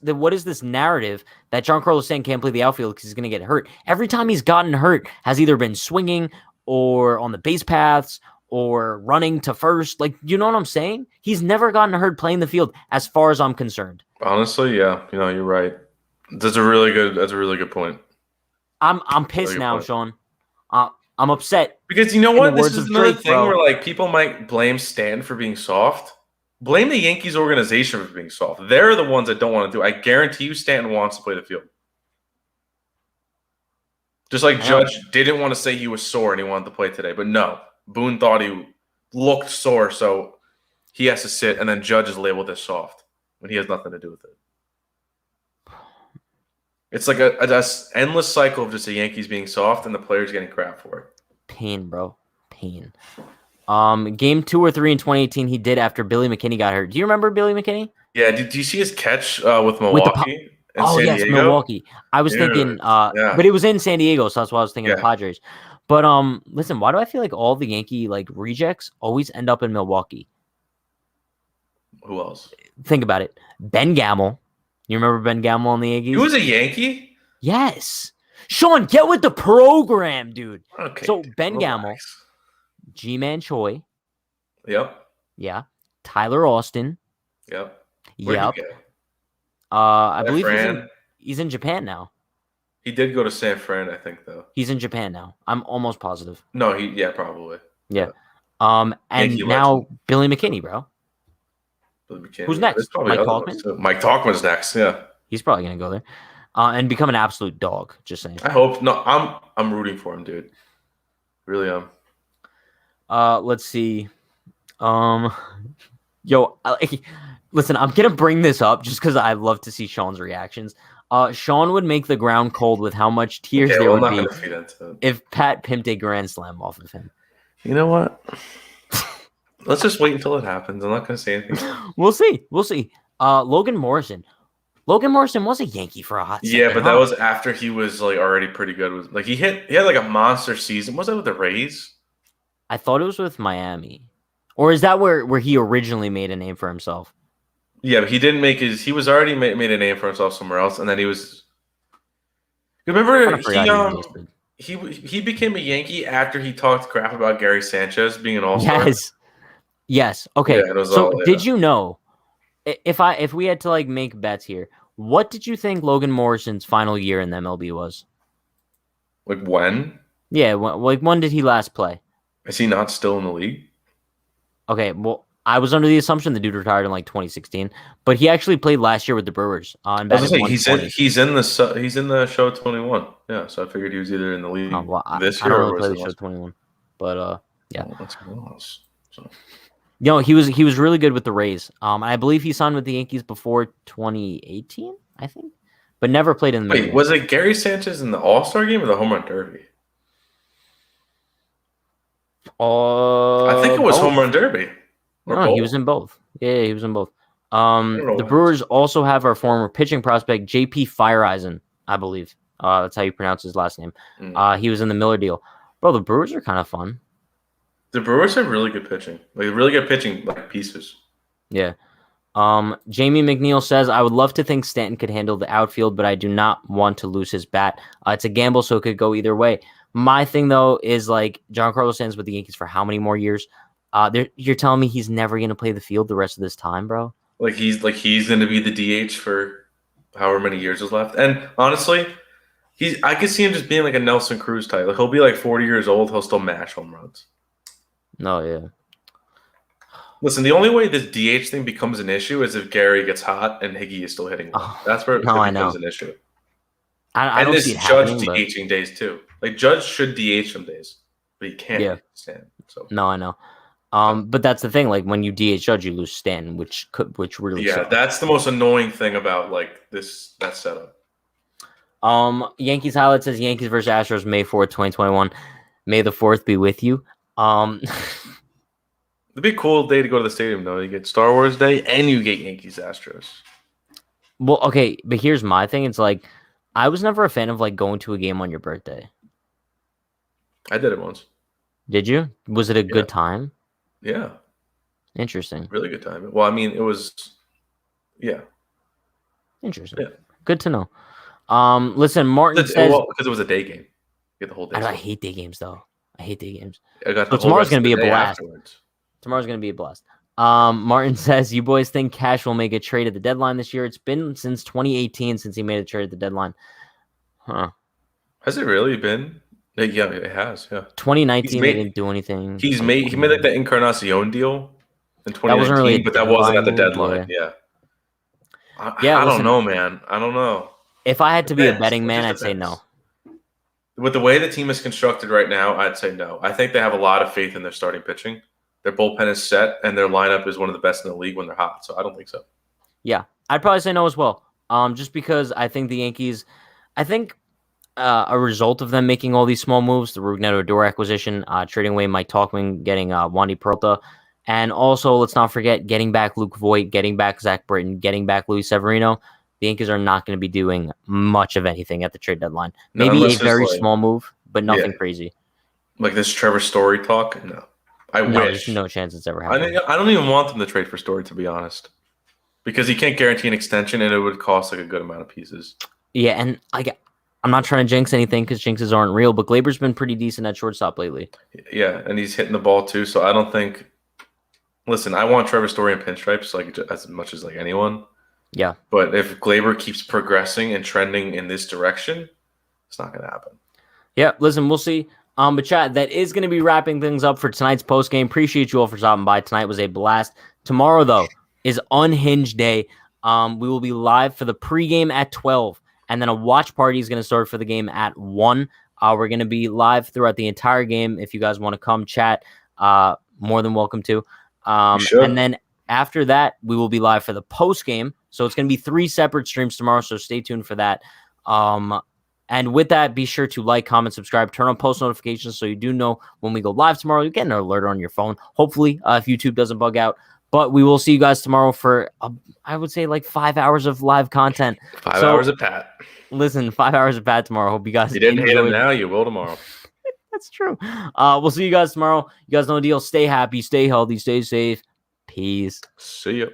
narrative that Giancarlo Stanton can't play the outfield because he's going to get hurt? Every time he's gotten hurt has either been swinging or on the base paths or running to first. Like, you know what I'm saying? He's never gotten hurt playing the field as far as I'm concerned. Honestly, yeah. You're right. That's a really good point. I'm pissed now, Sean. I'm upset. Because you know what? This is another thing where like people might blame Stan for being soft. Blame the Yankees organization for being soft. They're the ones that don't want to do it. I guarantee you Stanton wants to play the field. Just like Judge didn't want to say he was sore and he wanted to play today. But no, Boone thought he looked sore, so he has to sit, and then Judge is labeled as soft when he has nothing to do with it. It's like a endless cycle of just the Yankees being soft and the players getting crap for it. Pain, bro. Pain. Game 2 or 3 in 2018, he did after Billy McKinney got hurt. Do you remember Billy McKinney? Yeah. Did you see his catch with Milwaukee? San Diego? Milwaukee. I was thinking, but it was in San Diego, so that's why I was thinking of Padres. But listen, why do I feel like all the Yankee like rejects always end up in Milwaukee? Who else? Think about it. Ben Gamel. You remember Ben Gamel on the Yankees? He was a Yankee? Yes. Sean, get with the program, dude. Okay. So Ben Gamble, relax. G-Man Choi. Yep. Yeah. Tyler Austin. Yep. Where'd Yep. he go? I believe Fran. he's in Japan now. He did go to San Fran, I think, though. He's in Japan now. I'm almost positive. No, probably. Yeah. And Yankee now legend. Billy McKinney, bro. Billy McKinney. Who's next? Mike Talkman? Mike Talkman's next, yeah. He's probably gonna go there. And become an absolute dog, just saying. I hope. No, I'm rooting for him, dude. Really am. Let's see. Listen, I'm gonna bring this up just because I love to see Sean's reactions. Sean would make the ground cold with how much tears there would be if Pat pimped a grand slam off of him. You know what? Let's just wait until it happens. I'm not gonna say anything. We'll see. Logan Morrison. Logan Morrison was a Yankee for a hot second. Yeah, but that was after he was like already pretty good. He had like a monster season. Was that with the Rays? I thought it was with Miami. Or is that where he originally made a name for himself? Yeah, but he didn't make his. He was already made a name for himself somewhere else, and then he was. Remember, he became a Yankee after he talked crap about Gary Sanchez being an all-star. Yes. Okay. Yeah, did you know? If we had to like make bets here, what did you think Logan Morrison's final year in the MLB was? Like when? Yeah, when did he last play? Is he not still in the league? Okay, well, I was under the assumption the dude retired in like 2016, but he actually played last year with the Brewers. He's in the show 21. Yeah, so I figured he was either in the league this year or play the show 21. But yeah, well, that's else. So. He was really good with the Rays. I believe he signed with the Yankees before 2018, I think, but never played in the. Wait, was it Gary Sanchez in the All-Star game or the Home Run Derby? I think it was both. Home Run Derby. No, he was in both. Yeah, he was in both. The Brewers also have our former pitching prospect JP Fireeisen, I believe. That's how you pronounce his last name. He was in the Miller deal. Bro, the Brewers are kind of fun. The Brewers have really good pitching. Really good pitching pieces. Yeah. Jamie McNeil says, I would love to think Stanton could handle the outfield, but I do not want to lose his bat. It's a gamble, so it could go either way. My thing, though, is Giancarlo Stanton's with the Yankees for how many more years? You're telling me he's never going to play the field the rest of this time, bro? He's going to be the DH for however many years is left. And honestly, I could see him just being like a Nelson Cruz type. He'll be 40 years old. He'll still mash home runs. No, yeah. Listen, the only way this DH thing becomes an issue is if Gary gets hot and Higgy is still hitting well. That's where it becomes an issue. I don't see it happening, DHing days too. Judge should DH some days, but he can't stand. So no, I know. But that's the thing. When you DH Judge, you lose Stanton, which really sucks. That's the most annoying thing about that setup. Yankees highlight says Yankees versus Astros May 4th, 2021. May the 4th be with you. It'd be a cool day to go to the stadium, though. You get Star Wars Day and you get Yankees Astros. Well, okay, but here's my thing. It's I was never a fan of going to a game on your birthday. I did it once. Did you? Was it a good time? Yeah. Interesting. Really good time. Well, I mean, it was. Yeah. Interesting. Yeah. Good to know. Listen, Martin says because it was a day game. Get the whole day. I hate day games, though. I hate day games. Tomorrow's going to be a blast. Tomorrow's going to be a blast. Martin says, you boys think Cash will make a trade at the deadline this year? It's been since 2018 since he made a trade at the deadline. Huh. Has it really been? Yeah, it has. Yeah. 2019, they didn't do anything. He made the Encarnacion deal in 2019, but that wasn't at the deadline. Yeah. I don't know, man. I don't know. If I had to be a betting man, I'd say no. With the way the team is constructed right now, I'd say no. I think they have a lot of faith in their starting pitching. Their bullpen is set, and their lineup is one of the best in the league when they're hot. So I don't think so. Yeah, I'd probably say no as well. Just because I think the Yankees, a result of them making all these small moves, the Rougned Odor acquisition, trading away Mike Talkman, getting Wandy Peralta, and also let's not forget getting back Luke Voigt, getting back Zach Britton, getting back Luis Severino. The Yankees are not going to be doing much of anything at the trade deadline. Maybe a very small move, but nothing crazy. Like this Trevor Story talk? No. I wish. There's no chance it's ever happening. I don't even want them to trade for Story, to be honest. Because he can't guarantee an extension, and it would cost a good amount of pieces. Yeah, and I'm not trying to jinx anything because jinxes aren't real, but Gleyber's been pretty decent at shortstop lately. Yeah, and he's hitting the ball too. So I don't think. Listen, I want Trevor Story in pinstripes like as much as like anyone. Yeah. But if Gleyber keeps progressing and trending in this direction, it's not going to happen. Yeah, listen, we'll see. But chat, that is going to be wrapping things up for tonight's post game. Appreciate you all for stopping by. Tonight was a blast. Tomorrow, though, is Unhinged Day. We will be live for the pregame at 12, and then a watch party is going to start for the game at 1. We're going to be live throughout the entire game. If you guys want to come chat, more than welcome to. And then after that, we will be live for the post game. So it's going to be 3 separate streams tomorrow. So stay tuned for that. And with that, be sure to like, comment, subscribe, turn on post notifications so you do know when we go live tomorrow. You get an alert on your phone. Hopefully, if YouTube doesn't bug out. But we will see you guys tomorrow for, I would say, like 5 hours of live content. 5 hours of Pat. Listen, 5 hours of Pat tomorrow. Hope you guys You didn't hate him now, you will tomorrow. That's true. We'll see you guys tomorrow. You guys know the deal. Stay happy, stay healthy, stay safe. Peace. See ya.